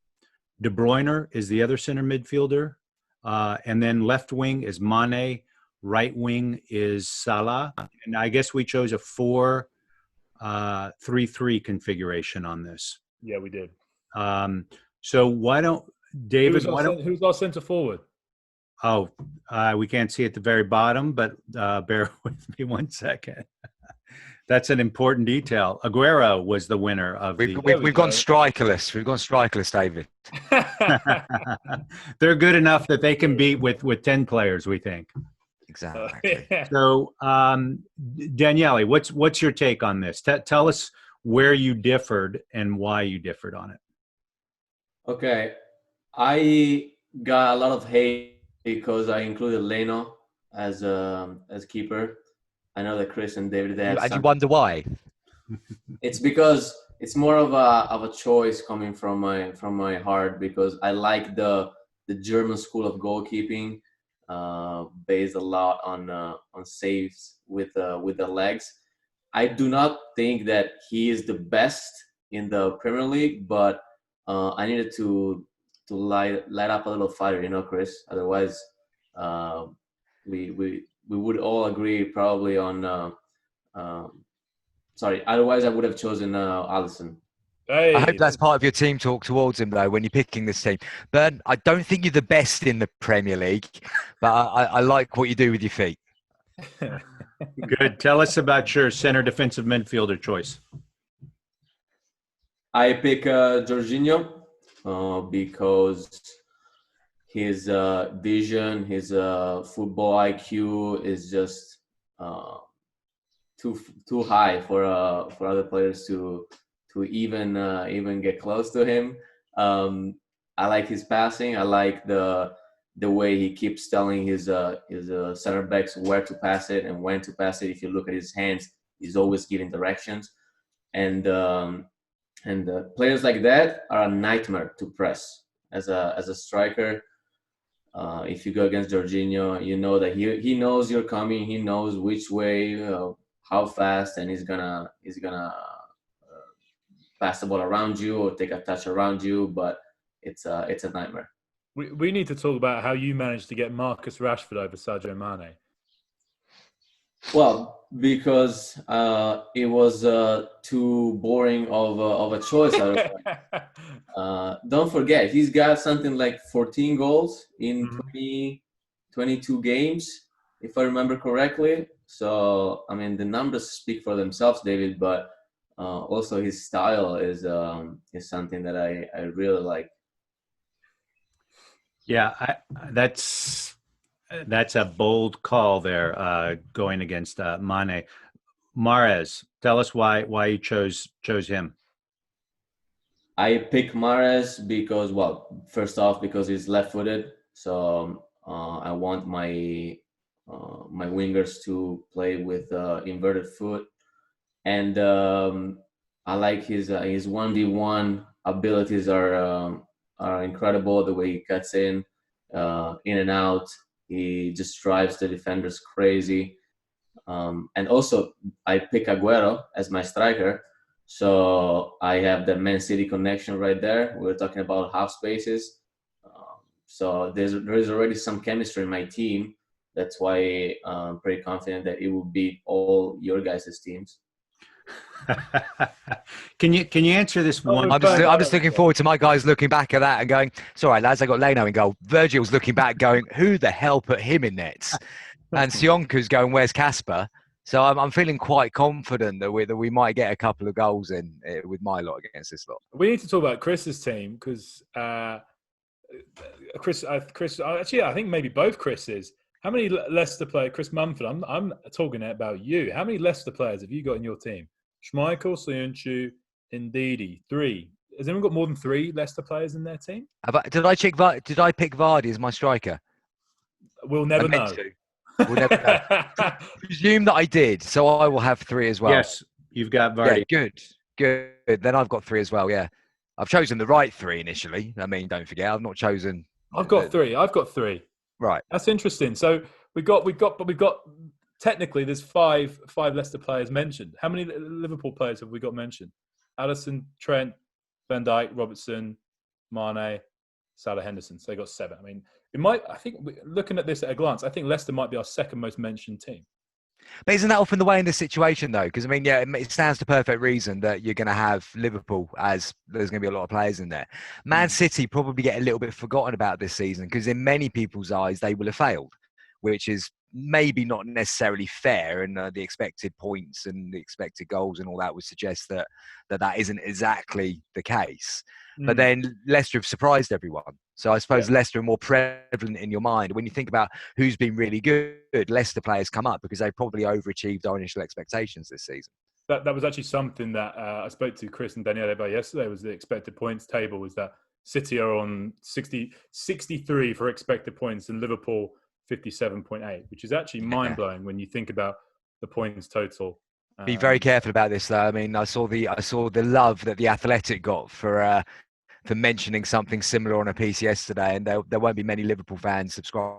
De Bruyne is the other center midfielder. And then left wing is Mane. Right wing is Salah. And I guess we chose a 4-3-3 configuration on this. Yeah, we did. So why don't David? Who's our centre forward? Oh, we can't see at the very bottom, but bear with me 1 second. That's an important detail. Aguero was the winner of We've gone strikerless. We've gone strikerless, David. They're good enough that they can beat with 10 players, we think. Exactly. So, Daniele, what's your take on this? Tell us where you differed and why you differed on it. Okay, I got a lot of hate because I included Leno as keeper. I know that Chris and David. And you wonder why? It's because it's more of a choice coming from my heart, because I like the German school of goalkeeping, based a lot on saves with the legs. I do not think that he is the best in the Premier League, but I needed to light up a little fire, Chris. Otherwise, we would all agree probably on. Otherwise I would have chosen Alisson. Hey. I hope that's part of your team talk towards him, though, when you're picking this team. But I don't think you're the best in the Premier League, but I like what you do with your feet. Good. Tell us about your center defensive midfielder choice. I pick Jorginho because his vision, his football IQ is just too high for other players to even get close to him. I like his passing. I like the way he keeps telling his center backs where to pass it and when to pass it. If you look at his hands, he's always giving directions, and players like that are a nightmare to press as a striker. If you go against Jorginho, you know that he knows you're coming. He knows which way, how fast, and he's gonna pass the ball around you or take a touch around you. But it's a nightmare. We need to talk about how you managed to get Marcus Rashford over Sadio Mane. Well, because it was too boring of a choice. Don't forget, he's got something like 14 goals in 22 games, if I remember correctly. So, I mean, the numbers speak for themselves, David, but also his style is something that I really like. Yeah, that's a bold call there, going against Mane. Mahrez, tell us why you chose him. I pick Mahrez because, well, first off, because he's left-footed, so I want my wingers to play with inverted foot, and I like his 1v1 abilities are incredible. The way he cuts in and out, he just drives the defenders crazy. And also, I pick Aguero as my striker. So I have the Man City connection right there. We're talking about half spaces. So there is already some chemistry in my team. That's why I'm pretty confident that it will beat all your guys' teams. Can you answer this one? I'm just looking forward to my guys looking back at that and going, "It's all right, lads. I got Leno in goal." Virgil's looking back, going, "Who the hell put him in nets?" And Sionku's going, "Where's Casper?" So I'm feeling quite confident that we might get a couple of goals in with my lot against this lot. We need to talk about Chris's team because Chris. Actually, I think maybe both Chris's How many Leicester players, Chris Mumford, I'm talking about you. How many Leicester players have you got in your team? Schmeichel, Soyuncu, Ndidi, 3. Has anyone got more than 3 Leicester players in their team? Did I pick Vardy as my striker? We'll never know. We'll never know. Presume that I did, so I will have 3 as well. Yes, you've got Vardy. Yeah, good. Then I've got 3 as well. Yeah, I've chosen the right 3 initially. I mean, don't forget, I've not chosen. I've got 3. Right. That's interesting. So we've got. Technically, there's five Leicester players mentioned. How many Liverpool players have we got mentioned? Alisson, Trent, Van Dijk, Robertson, Mane, Salah, Henderson. So they got 7. I mean, I think looking at this at a glance, I think Leicester might be our second most mentioned team. But isn't that often the way in this situation, though? Because, I mean, yeah, it stands to perfect reason that you're going to have Liverpool as there's going to be a lot of players in there. Man City probably get a little bit forgotten about this season because in many people's eyes, they will have failed, which is maybe not necessarily fair. And the expected points and the expected goals and all that would suggest that isn't exactly the case. But then Leicester have surprised everyone. So I suppose Leicester are more prevalent in your mind. When you think about who's been really good, Leicester players come up because they probably overachieved our initial expectations this season. That was actually something that I spoke to Chris and Daniele about yesterday, was the expected points table, was that City are on 63 for expected points and Liverpool 57.8, which is actually mind-blowing when you think about the points total. Be very careful about this, though. I mean, I saw the love that the Athletic got for mentioning something similar on a piece yesterday, and there won't be many Liverpool fans subscribing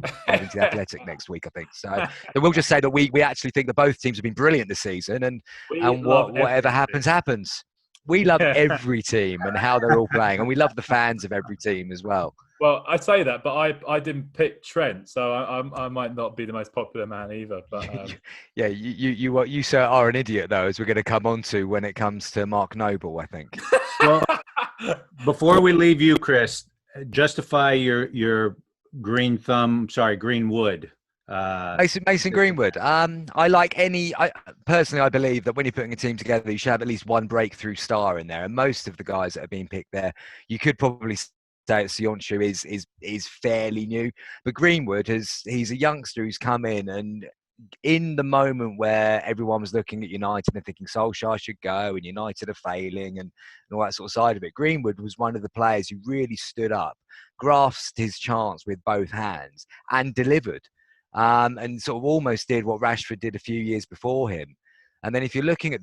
to the Athletic next week, I think. So we'll just say that we actually think that both teams have been brilliant this season, and whatever happens. We love every team and how they're all playing, and we love the fans of every team as well. Well, I say that, but I didn't pick Trent, so I might not be the most popular man either. But yeah, you sir are an idiot, though, as we're going to come on to when it comes to Mark Noble, I think. Well, before we leave you, Chris, justify your Greenwood. Mason Greenwood. Personally, I believe that when you're putting a team together, you should have at least one breakthrough star in there. And most of the guys that have been picked there, you could probably say that Soyuncu is fairly new. But Greenwood he's a youngster who's come in, and in the moment where everyone was looking at United and thinking Solskjaer should go and United are failing and all that sort of side of it, Greenwood was one of the players who really stood up, grasped his chance with both hands and delivered. And sort of almost did what Rashford did a few years before him. And then if you're looking at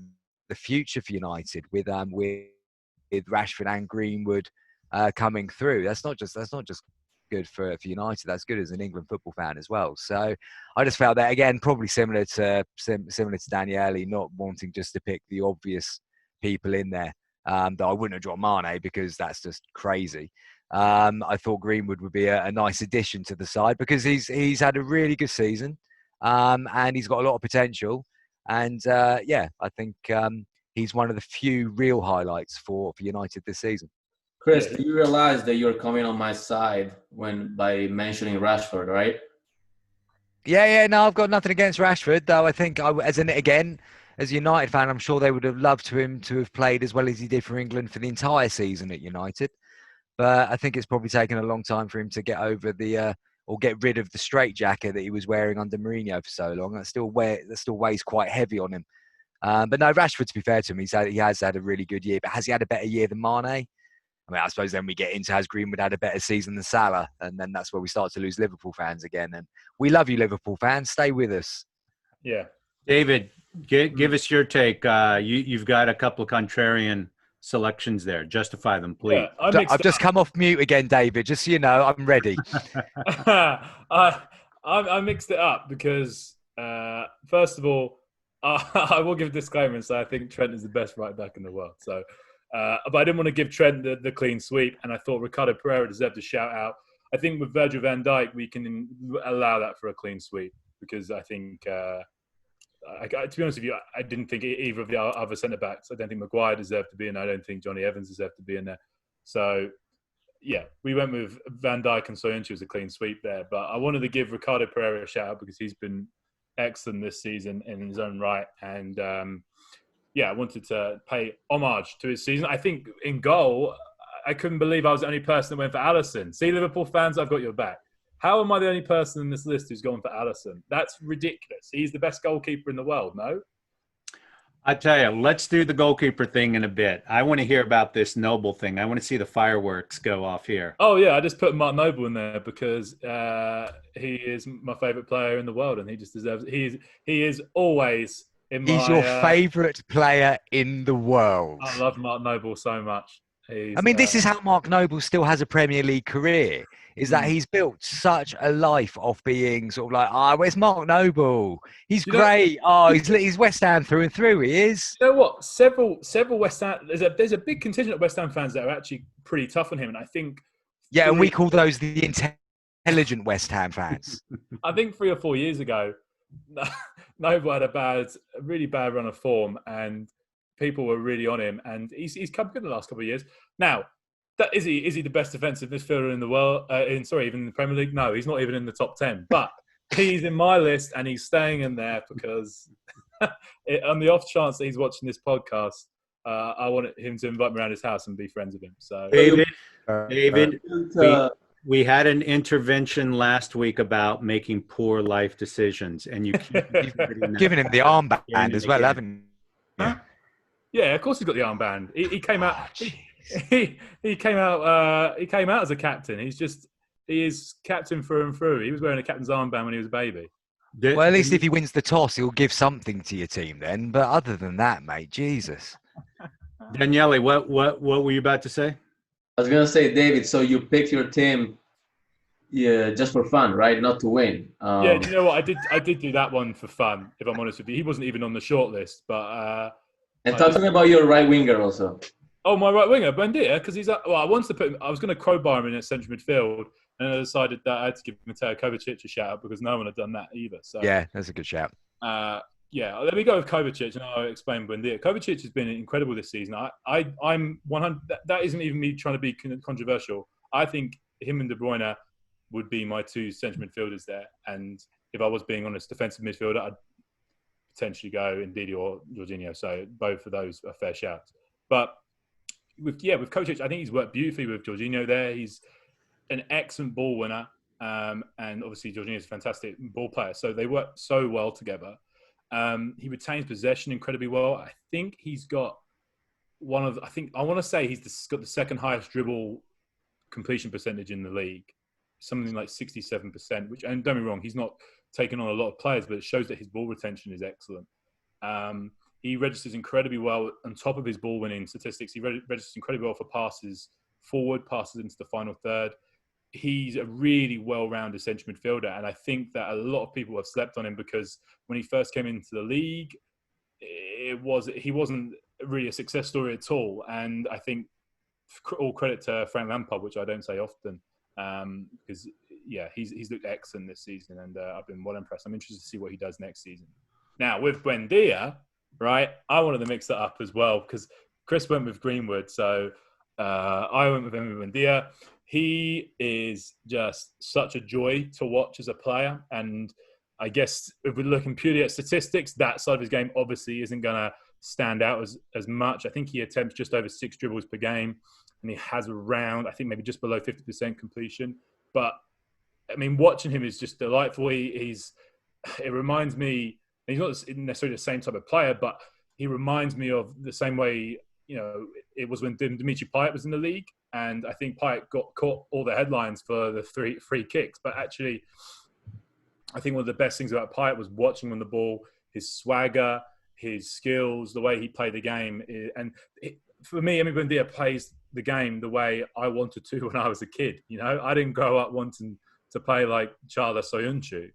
the future for United with Rashford and Greenwood coming through, that's not just good for United. That's good as an England football fan as well. So I just felt that, again, probably similar to Daniele, not wanting just to pick the obvious people in there. That I wouldn't have dropped Mane because that's just crazy. I thought Greenwood would be a nice addition to the side because he's had a really good season, and he's got a lot of potential. And I think he's one of the few real highlights for United this season. Chris, do you realize that you're coming on my side by mentioning Rashford, right? Yeah. No, I've got nothing against Rashford, though. I think as a United fan, I'm sure they would have loved him to have played as well as he did for England for the entire season at United. But I think it's probably taken a long time for him to get over or get rid of the straitjacket that he was wearing under Mourinho for so long. That still weighs quite heavy on him. But no, Rashford, to be fair to him, he has had a really good year. But has he had a better year than Mane? I mean, I suppose then we get into, has Greenwood had a better season than Salah? And then that's where we start to lose Liverpool fans again. And we love you, Liverpool fans. Stay with us. Yeah. David, give us your take. You've got a couple of contrarian selections there. Justify them, please. Yeah, I've just come off mute again, David. Just so you know, I'm ready. I mixed it up because, first of all, I will give a disclaimer and say I think Trent is the best right back in the world. So, but I didn't want to give Trent the clean sweep, and I thought Ricardo Pereira deserved a shout out. I think with Virgil van Dijk, we can allow that for a clean sweep because I think, to be honest with you, I didn't think either of the other centre-backs. I don't think Maguire deserved to be in there. I don't think Johnny Evans deserved to be in there. So, yeah, we went with Van Dijk and Soyuncu as a clean sweep there. But I wanted to give Ricardo Pereira a shout-out because he's been excellent this season in his own right. And, I wanted to pay homage to his season. I think in goal, I couldn't believe I was the only person that went for Alisson. See, Liverpool fans, I've got your back. How am I the only person in this list who's gone for Alisson? That's ridiculous. He's the best goalkeeper in the world, no? I tell you, let's do the goalkeeper thing in a bit. I want to hear about this Noble thing. I want to see the fireworks go off here. Oh, yeah, I just put Mark Noble in there because he is my favourite player in the world, and he just deserves it. He is always in my... He's your favourite player in the world. I love Mark Noble so much. This is how Mark Noble still has a Premier League career, is that he's built such a life off being sort of like, where's Mark Noble? He's great. He's West Ham through and through. He is. You know what? Several West Ham. There's a big contingent of West Ham fans that are actually pretty tough on him, and I think. Yeah, and we call those the intelligent West Ham fans. I think 3 or 4 years ago, Noble had a really bad run of form, and people were really on him, and he's come good in the last couple of years. Now, is he the best defensive midfielder in the world? Even in the Premier League? No, he's not even in the top 10. But he's in my list, and he's staying in there because, on the off chance that he's watching this podcast, I want him to invite me around his house and be friends with him. So, David, we had an intervention last week about making poor life decisions, and you keep giving him the armband as well, haven't you? Yeah, of course he's got the armband. He came out. He came out. He came out as a captain. He is captain through and through. He was wearing a captain's armband when he was a baby. Well, at least if he wins the toss, he'll give something to your team then. But other than that, mate, Jesus. Daniele, what were you about to say? I was gonna say, David. So you picked your team, just for fun, right? Not to win. Yeah, do you know what? I did do that one for fun. If I'm honest with you, he wasn't even on the short list, but. And talk to me about your right winger also. Oh, my right winger, Buendia, because he's. Well, I wanted to put him. I was going to crowbar him in at central midfield, and I decided that I had to give Mateo Kovacic a shout out because no one had done that either. So yeah, that's a good shout. Yeah, let me go with Kovacic, and I'll explain Buendia. Kovacic has been incredible this season. I'm 100. That isn't even me trying to be controversial. I think him and De Bruyne would be my 2 central midfielders there, and if I was being honest, defensive midfielder, I'd potentially go Ndidi or Jorginho. So both of those are fair shouts. But with Kovacic, I think he's worked beautifully with Jorginho there. He's an excellent ball winner. And obviously Jorginho is a fantastic ball player. So they work so well together. He retains possession incredibly well. I think he's got I want to say he's got the second highest dribble completion percentage in the league. Something like 67%, which, and don't be wrong, he's not taken on a lot of players, but it shows that his ball retention is excellent. He registers incredibly well on top of his ball winning statistics. He registers incredibly well for passes forward, passes into the final third. He's a really well-rounded central midfielder, and I think that a lot of people have slept on him because when he first came into the league, he wasn't really a success story at all. And I think all credit to Frank Lampard, which I don't say often, because he's looked excellent this season, and I've been well impressed. I'm interested to see what he does next season. Now with Buendia, right? I wanted to mix that up as well because Chris went with Greenwood, so I went with him with Buendia. He is just such a joy to watch as a player, and I guess if we're looking purely at statistics, that side of his game obviously isn't going to stand out as much. I think he attempts just over 6 dribbles per game, and he has around, I think maybe just below 50% completion. But I mean, watching him is just delightful. It reminds me, he's not necessarily the same type of player, but he reminds me of the same way, it was when Dimitri Payet was in the league. And I think Payet got caught all the headlines for the free kicks. But actually, I think one of the best things about Payet was watching on the ball, his swagger, his skills, the way he played the game. For me, Emi Buendia plays the game the way I wanted to when I was a kid. I didn't grow up wanting to play like Charles Soyuncu.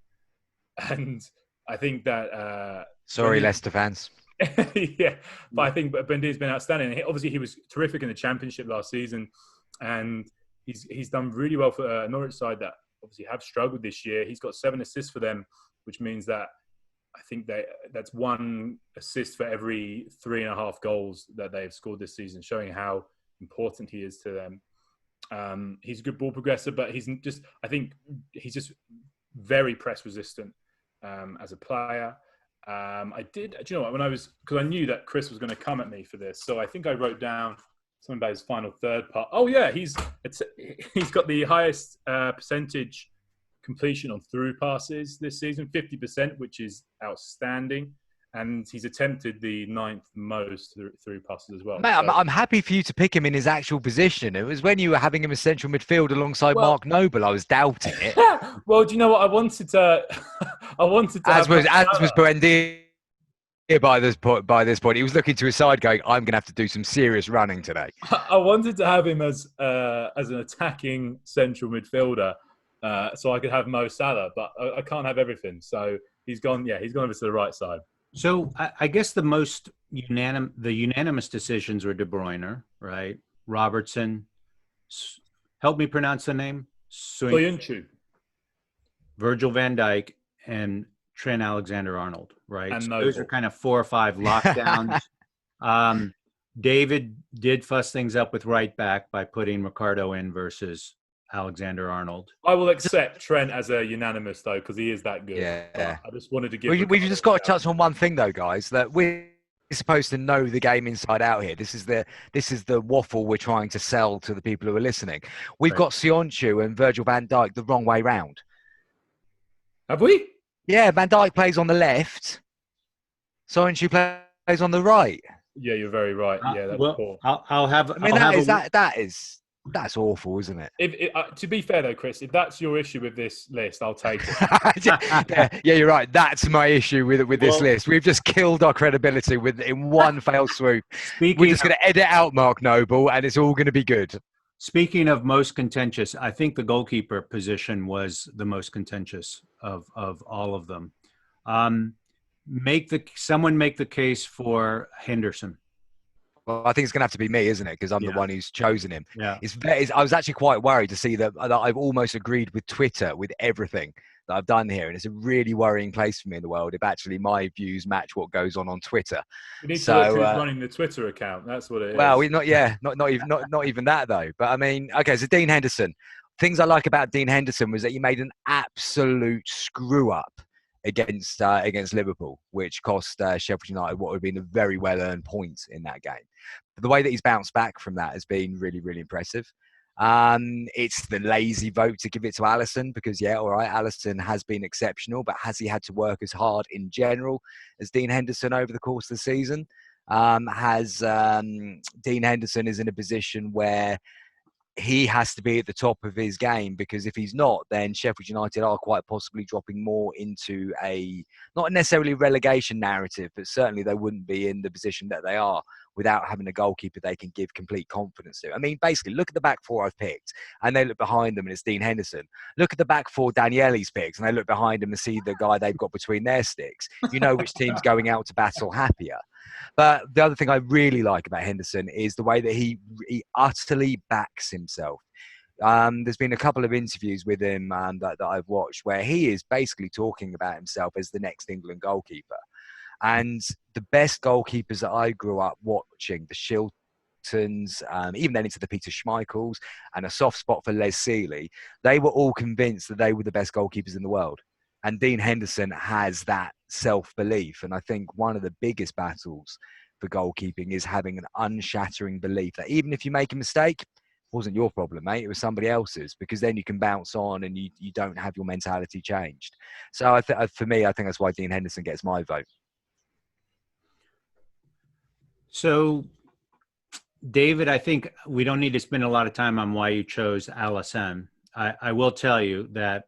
And I think that... Sorry, Leicester fans. Yeah, but I think Buendia's been outstanding. Obviously, he was terrific in the Championship last season, and he's done really well for a Norwich side that obviously have struggled this year. He's got 7 assists for them, which means that I think that's 1 assist for every 3.5 goals that they've scored this season, showing how important he is to them. He's a good ball progressor, but I think he's just very press resistant as a player. Do you know what, because I knew that Chris was going to come at me for this, so I think I wrote down something about his final third part. Oh yeah, he's got the highest percentage completion on through passes this season, 50%, which is outstanding. And he's attempted the 9th most through passes as well. Mate, I'm happy for you to pick him in his actual position. It was when you were having him as central midfield alongside Mark Noble, I was doubting it. Well, do you know what? I wanted to as was Buendia by this point. He was looking to his side going, I'm going to have to do some serious running today. I wanted to have him as an attacking central midfielder so I could have Mo Salah, but I can't have everything. So he's gone over to the right side. So I guess the most unanimous decisions were De Bruyne, right? Robertson. Help me pronounce the name. Soyuncu. Virgil van Dijk and Trent Alexander-Arnold, right? And so Noble. Those are kind of 4 or 5 lockdowns. David did fuss things up with right back by putting Ricardo in versus Alexander-Arnold. I will accept Trent as a unanimous, though, because he is that good. Yeah. I just wanted to give... We've just got to touch on one thing, though, guys, that we're supposed to know the game inside out here. This is the waffle we're trying to sell to the people who are listening. We've got Sionchu and Virgil van Dijk the wrong way round. Have we? Yeah, Van Dijk plays on the left. Sionchu plays on the right. Yeah, you're very right. Yeah, that's poor. That's awful, isn't it? To be fair, though, Chris, if that's your issue with this list, I'll take it. yeah, you're right. That's my issue with this list. We've just killed our credibility in one fell swoop. We're just going to edit out Mark Noble, and it's all going to be good. Speaking of most contentious, I think the goalkeeper position was the most contentious of all of them. Someone make the case for Henderson. Well, I think it's going to have to be me, isn't it? Because I'm the one who's chosen him. Yeah. I was actually quite worried to see that I've almost agreed with Twitter with everything that I've done here. And it's a really worrying place for me in the world if actually my views match what goes on Twitter. We need to look who's running the Twitter account. That's what it is. Well, not even that, though. But I mean, okay, so Dean Henderson. Things I like about Dean Henderson was that he made an absolute screw up against Liverpool, which cost Sheffield United what would have been a very well-earned point in that game. But the way that he's bounced back from that has been really, really impressive. It's the lazy vote to give it to Alisson because, yeah, all right, Alisson has been exceptional, but has he had to work as hard in general as Dean Henderson over the course of the season? Dean Henderson is in a position where he has to be at the top of his game because if he's not, then Sheffield United are quite possibly dropping more into a, not necessarily relegation narrative, but certainly they wouldn't be in the position that they are without having a goalkeeper they can give complete confidence to. I mean, basically, look at the back four I've picked and they look behind them and it's Dean Henderson. Look at the back four Daniele's picked and they look behind him and see the guy they've got between their sticks. You know which team's going out to battle happier. But the other thing I really like about Henderson is the way that he utterly backs himself. There's been a couple of interviews with him that I've watched where he is basically talking about himself as the next England goalkeeper. And the best goalkeepers that I grew up watching, the Shiltons, even then into the Peter Schmeichels, and a soft spot for Les Sealey, they were all convinced that they were the best goalkeepers in the world. And Dean Henderson has that self-belief. And I think one of the biggest battles for goalkeeping is having an unshattering belief that even if you make a mistake, it wasn't your problem, mate. It was somebody else's, because then you can bounce on and you don't have your mentality changed. So for me, I think that's why Dean Henderson gets my vote. So, David, I think we don't need to spend a lot of time on why you chose Alisson. I will tell you that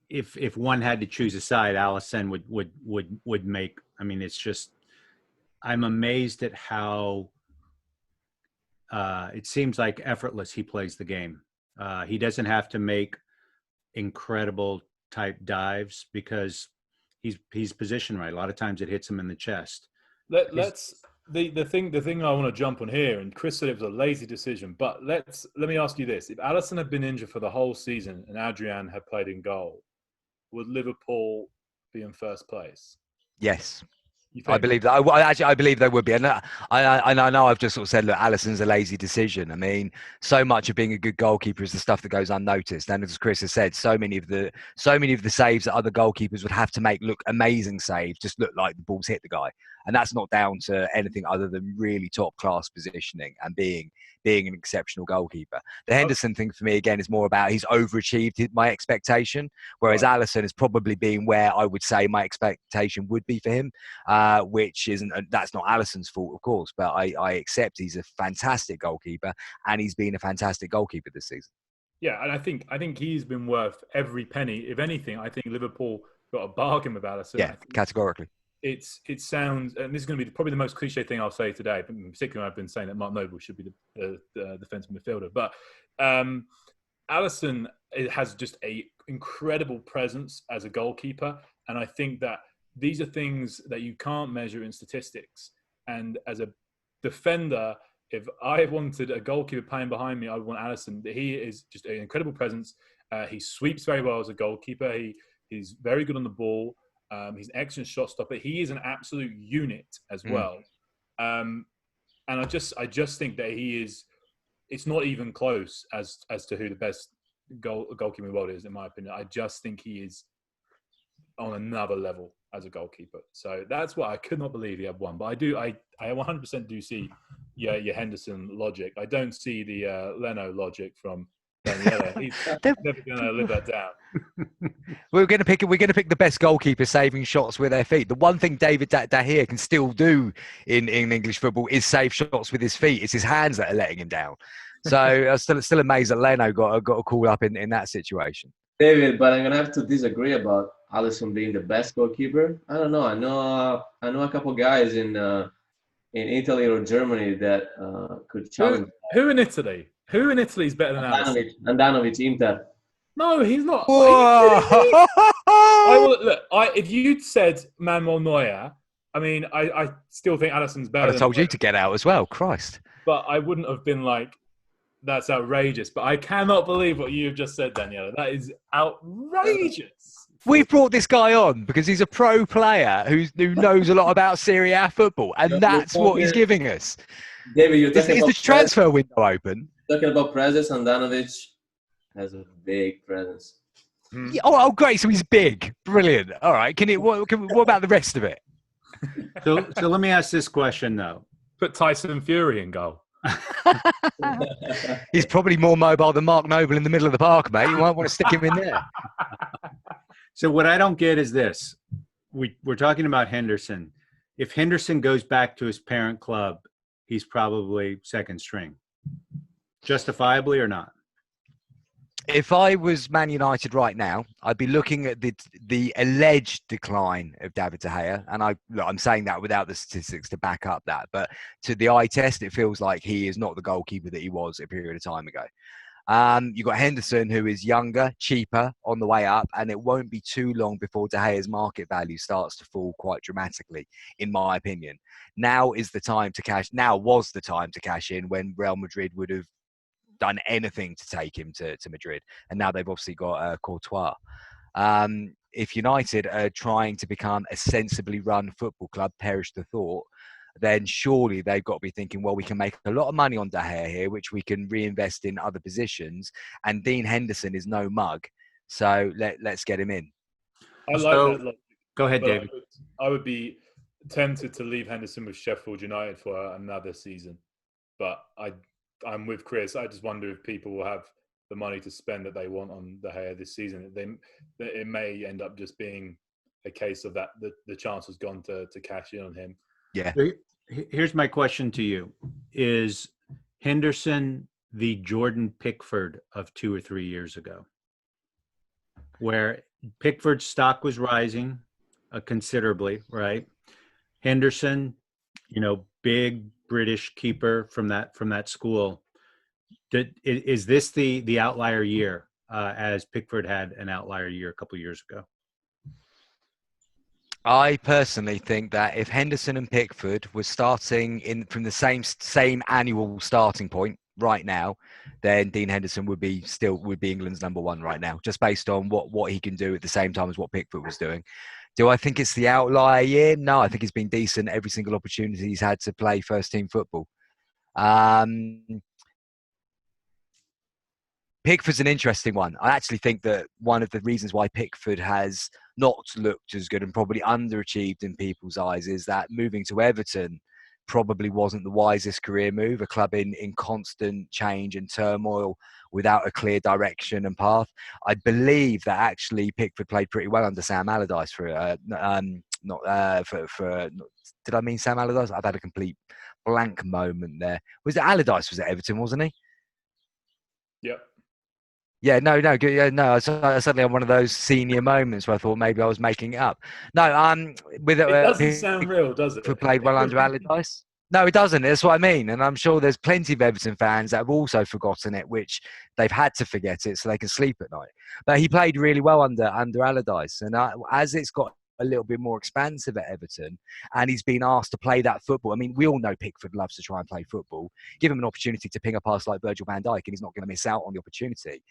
if one had to choose a side, Alisson would make. I mean, it's just, I'm amazed at how it seems like effortless he plays the game. He doesn't have to make incredible type dives because he's positioned right. A lot of times it hits him in the chest. The thing I want to jump on here, and Chris said it was a lazy decision, but let me ask you this: if Alisson had been injured for the whole season and Adrian had played in goal, would Liverpool be in first place? Yes. I believe that. I believe they would be. And I know I've just sort of said, look, Alisson's a lazy decision. I mean, so much of being a good goalkeeper is the stuff that goes unnoticed. And as Chris has said, so many of the saves that other goalkeepers would have to make look amazing saves just look like the ball's hit the guy. And that's not down to anything other than really top-class positioning and being an exceptional goalkeeper. The Henderson thing for me, again, is more about he's overachieved my expectation, whereas Alisson is probably being where I would say my expectation would be for him, which isn't, that's not Alisson's fault, of course, but I accept he's a fantastic goalkeeper, and he's been a fantastic goalkeeper this season. Yeah, and I think he's been worth every penny. If anything, I think Liverpool got a bargain with Alisson. Yeah, categorically. It sounds, and this is going to be probably the most cliche thing I'll say today, particularly I've been saying that Mark Noble should be the defensive midfielder. But Alisson has just an incredible presence as a goalkeeper. And I think that these are things that you can't measure in statistics. And as a defender, if I wanted a goalkeeper playing behind me, I would want Alisson. He is just an incredible presence. He sweeps very well as a goalkeeper. He's very good on the ball. He's an excellent shot stopper. He is an absolute unit as well. And I just think that he is. It's not even close as to who the best goalkeeper in the world is, in my opinion. I just think he is on another level as a goalkeeper. So that's why I could not believe he had one. But I 100% do see your Henderson logic. I don't see the Leno logic from Daniela. He's never going to live that down. We're going to pick the best goalkeeper saving shots with their feet. The one thing David De Gea can still do in English football is save shots with his feet. It's his hands that are letting him down. So I'm still amazed that Leno got a call up in that situation. David, but I'm gonna have to disagree about Alisson being the best goalkeeper. I don't know. I know a couple guys in Italy or Germany that could challenge. Who in Italy? Who in Italy is better than Alisson? Andanovic, Inter. No, he's not. Whoa! If you'd said Manuel Neuer, I mean, I still think Alisson's better. I'd have told you to get out as well. Christ. But I wouldn't have been like, that's outrageous. But I cannot believe what you've just said, Daniela. That is outrageous. We've brought this guy on because he's a pro player who knows a lot about Serie A football, and that's what he's giving us. David, you're talking about is the transfer window open? Talking about presence, Andanovic has a big presence. Yeah, oh, great! So he's big, brilliant. All right, what about the rest of it? So let me ask this question though. Put Tyson Fury in goal. He's probably more mobile than Mark Noble in the middle of the park, mate. You might want to stick him in there. So what I don't get is this. We're talking about Henderson. If Henderson goes back to his parent club, he's probably second string. Justifiably or not? If I was Man United right now, I'd be looking at the alleged decline of David De Gea, and I'm saying that without the statistics to back up that. But to the eye test, it feels like he is not the goalkeeper that he was a period of time ago. You've got Henderson, who is younger, cheaper, on the way up, and it won't be too long before De Gea's market value starts to fall quite dramatically, in my opinion. Now was the time to cash in when Real Madrid would have done anything to take him to Madrid, and now they've obviously got Courtois. If United are trying to become a sensibly run football club, perish the thought, then surely they've got to be thinking, well, we can make a lot of money on De Gea here, which we can reinvest in other positions, and Dean Henderson is no mug, so let's get him in. I like that logic. Go ahead, David. I would be tempted to leave Henderson with Sheffield United for another season, but I'm with Chris. I just wonder if people will have the money to spend that they want on De Gea this season. It may end up just being a case of that the chance has gone to cash in on him. Yeah. Here's my question to you. Is Henderson the Jordan Pickford of 2 or 3 years ago? Where Pickford's stock was rising considerably, right? Henderson, big British keeper from that school. Is this the outlier year, as Pickford had an outlier year a couple of years ago? I personally think that if Henderson and Pickford were starting from the same annual starting point right now, then Dean Henderson would be England's number one right now, just based on what he can do at the same time as what Pickford was doing. Do I think it's the outlier year? No, I think he's been decent every single opportunity he's had to play first team football. Pickford's an interesting one. I actually think that one of the reasons why Pickford has not looked as good and probably underachieved in people's eyes is that moving to Everton probably wasn't the wisest career move. A club in constant change and turmoil without a clear direction and path. I believe that actually Pickford played pretty well under Sam Allardyce did I mean Sam Allardyce? I've had a complete blank moment there. Was it Allardyce was at Everton, wasn't he? Yep. Yeah, no. I suddenly had one of those senior moments where I thought maybe I was making it up. No, with It doesn't Pickford sound real, does it? played well under Allardyce. No, it doesn't. That's what I mean. And I'm sure there's plenty of Everton fans that have also forgotten it, which they've had to forget it so they can sleep at night. But he played really well under Allardyce. And as it's got a little bit more expansive at Everton and he's been asked to play that football. I mean, we all know Pickford loves to try and play football. Give him an opportunity to ping a pass like Virgil van Dijk and he's not going to miss out on the opportunity.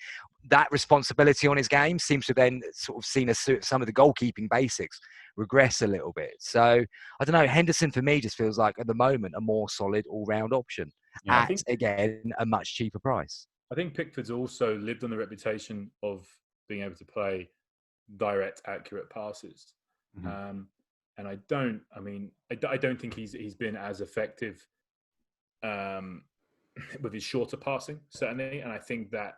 That responsibility on his game seems to then sort of seen some of the goalkeeping basics regress a little bit. So I don't know, Henderson for me just feels like at the moment a more solid all-round option at again a much cheaper price. I think Pickford's also lived on the reputation of being able to play direct, accurate passes. Mm-hmm. And I don't think he's been as effective with his shorter passing, certainly. And I think that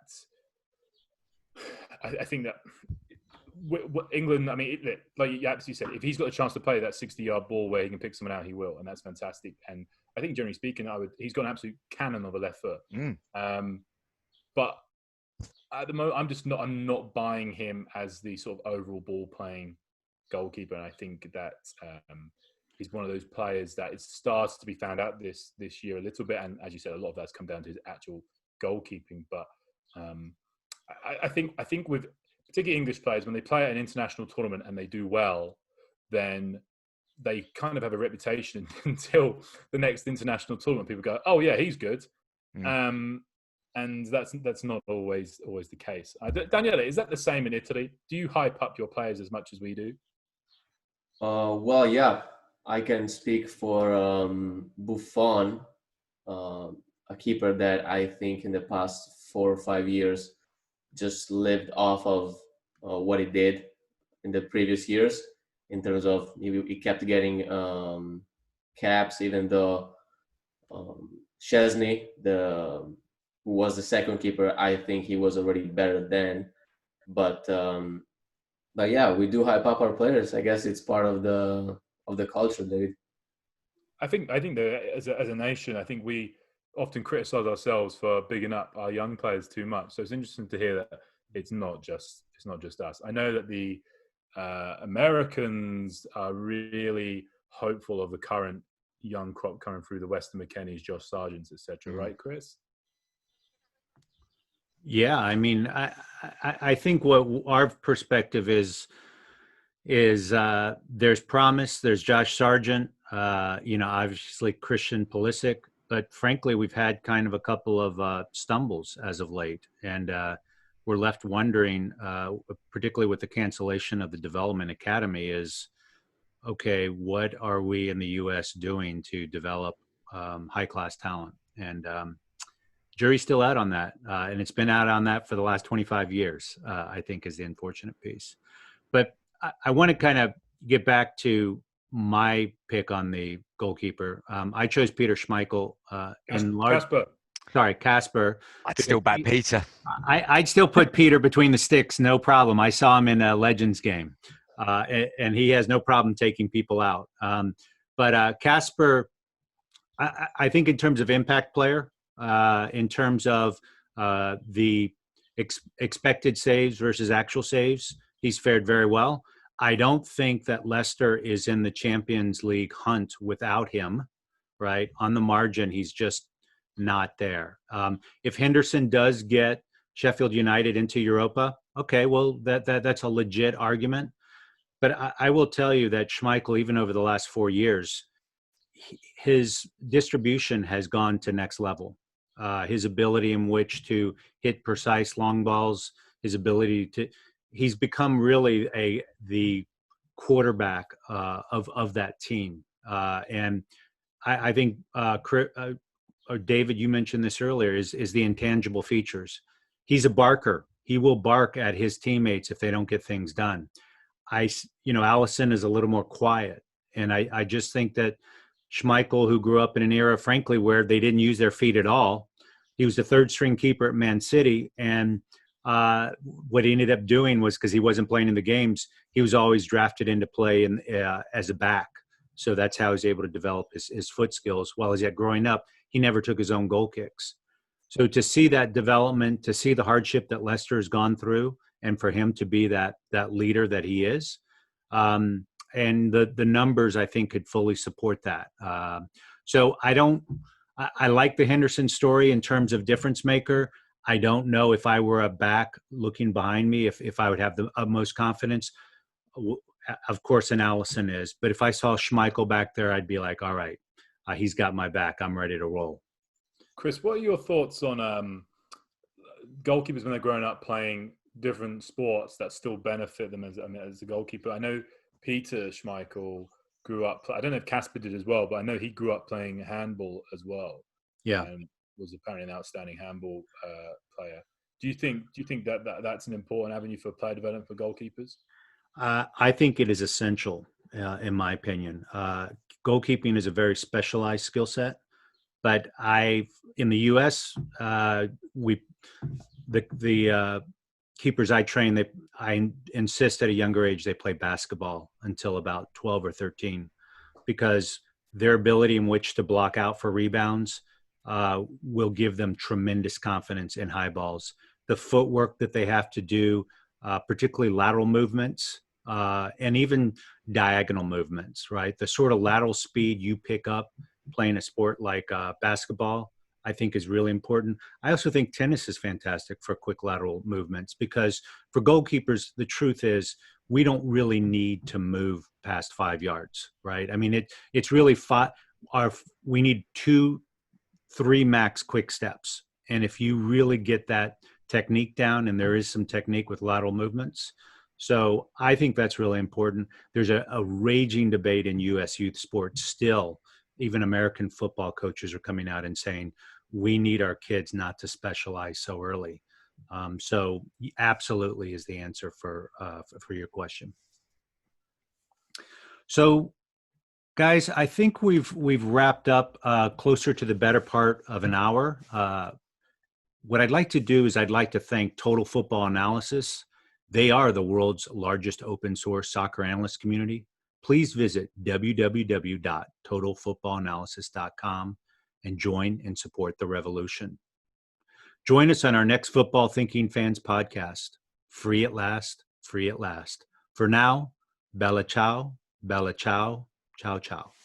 England, I mean, like you absolutely said, if he's got a chance to play that 60-yard ball where he can pick someone out, he will, and that's fantastic. And I think, generally speaking, he's got an absolute cannon of a left foot. But at the moment, I'm not buying him as the sort of overall ball playing goalkeeper, and I think that he's one of those players that it starts to be found out this year a little bit. And as you said, a lot of that's come down to his actual goalkeeping. But I think with particularly English players, when they play at an international tournament and they do well, then they kind of have a reputation until the next international tournament. People go, "Oh yeah, he's good," and that's not always the case. Daniele, is that the same in Italy? Do you hype up your players as much as we do? Well, yeah, I can speak for Buffon, a keeper that I think in the past 4 or 5 years just lived off of what he did in the previous years in terms of he kept getting caps, even though Chesney, who was the second keeper, I think he was already better then. But yeah, we do hype up our players. I guess it's part of the culture, David. I think that as a nation, I think we often criticize ourselves for bigging up our young players too much. So it's interesting to hear that it's not just us. I know that the Americans are really hopeful of the current young crop coming through, the Weston McKennies, Josh Sargents, etc. Right, Chris? Yeah, I mean, I think what our perspective is there's promise. There's Josh Sargent, obviously Christian Pulisic, but frankly, we've had kind of a couple of stumbles as of late, and we're left wondering, particularly with the cancellation of the Development Academy, is okay, what are we in the U.S. doing to develop high-class talent? And jury's still out on that, and it's been out on that for the last 25 years, I think, is the unfortunate piece. But I want to kind of get back to my pick on the goalkeeper. I chose Peter Schmeichel. Casper. I'd still back Peter. I'd still put Peter between the sticks, no problem. I saw him in a Legends game, and he has no problem taking people out. But Casper, I think in terms of impact player, in terms of the expected saves versus actual saves, he's fared very well. I don't think that Leicester is in the Champions League hunt without him, right? On the margin, he's just not there. If Henderson does get Sheffield United into Europa, okay, well, that's a legit argument. But I will tell you that Schmeichel, even over the last 4 years, his distribution has gone to next level. His ability in which to hit precise long balls, his ability to, he's become really the quarterback of that team. And I think David, you mentioned this earlier, is the intangible features. he's a barker. He will bark at his teammates if they don't get things done. Allison is a little more quiet. And I just think that Schmeichel, who grew up in an era, frankly, where they didn't use their feet at all, he was the third string keeper at Man City. And what he ended up doing was, because he wasn't playing in the games, he was always drafted into play as a back. So that's how he was able to develop his foot skills. While as yet growing up, he never took his own goal kicks. So to see that development, to see the hardship that Leicester has gone through, and for him to be that leader that he is, and the numbers, I think, could fully support that. So I like the Henderson story in terms of difference maker. I don't know if I were a back looking behind me, if I would have the utmost confidence. Of course, an Allison is. But if I saw Schmeichel back there, I'd be like, all right, he's got my back. I'm ready to roll. Chris, what are your thoughts on goalkeepers when they're growing up playing different sports that still benefit them as a goalkeeper? I know Peter Schmeichel grew up, I don't know if Casper did as well, but I know he grew up playing handball as well. Yeah. And was apparently an outstanding handball player. Do you think that's an important avenue for player development for goalkeepers? I think it is essential, in my opinion. Goalkeeping is a very specialized skill set, but in the U.S., the keepers I train, I insist at a younger age they play basketball until about 12 or 13, because their ability in which to block out for rebounds will give them tremendous confidence in high balls. The footwork that they have to do, particularly lateral movements, and even diagonal movements, right? The sort of lateral speed you pick up playing a sport like basketball, I think is really important. I also think tennis is fantastic for quick lateral movements, because for goalkeepers, the truth is we don't really need to move past 5 yards, right? I mean, it's really we need 2-3 max quick steps. And if you really get that technique down, and there is some technique with lateral movements, so I think that's really important. There's a raging debate in U.S. youth sports still. Even American football coaches are coming out and saying, we need our kids not to specialize so early. So absolutely is the answer for your question. So guys, I think we've wrapped up closer to the better part of an hour. What I'd like to do is I'd like to thank Total Football Analysis. They are the world's largest open source soccer analyst community. Please visit www.totalfootballanalysis.com and join and support the revolution. Join us on our next Football Thinking Fans podcast. Free at last, free at last. For now, bella ciao, ciao, ciao.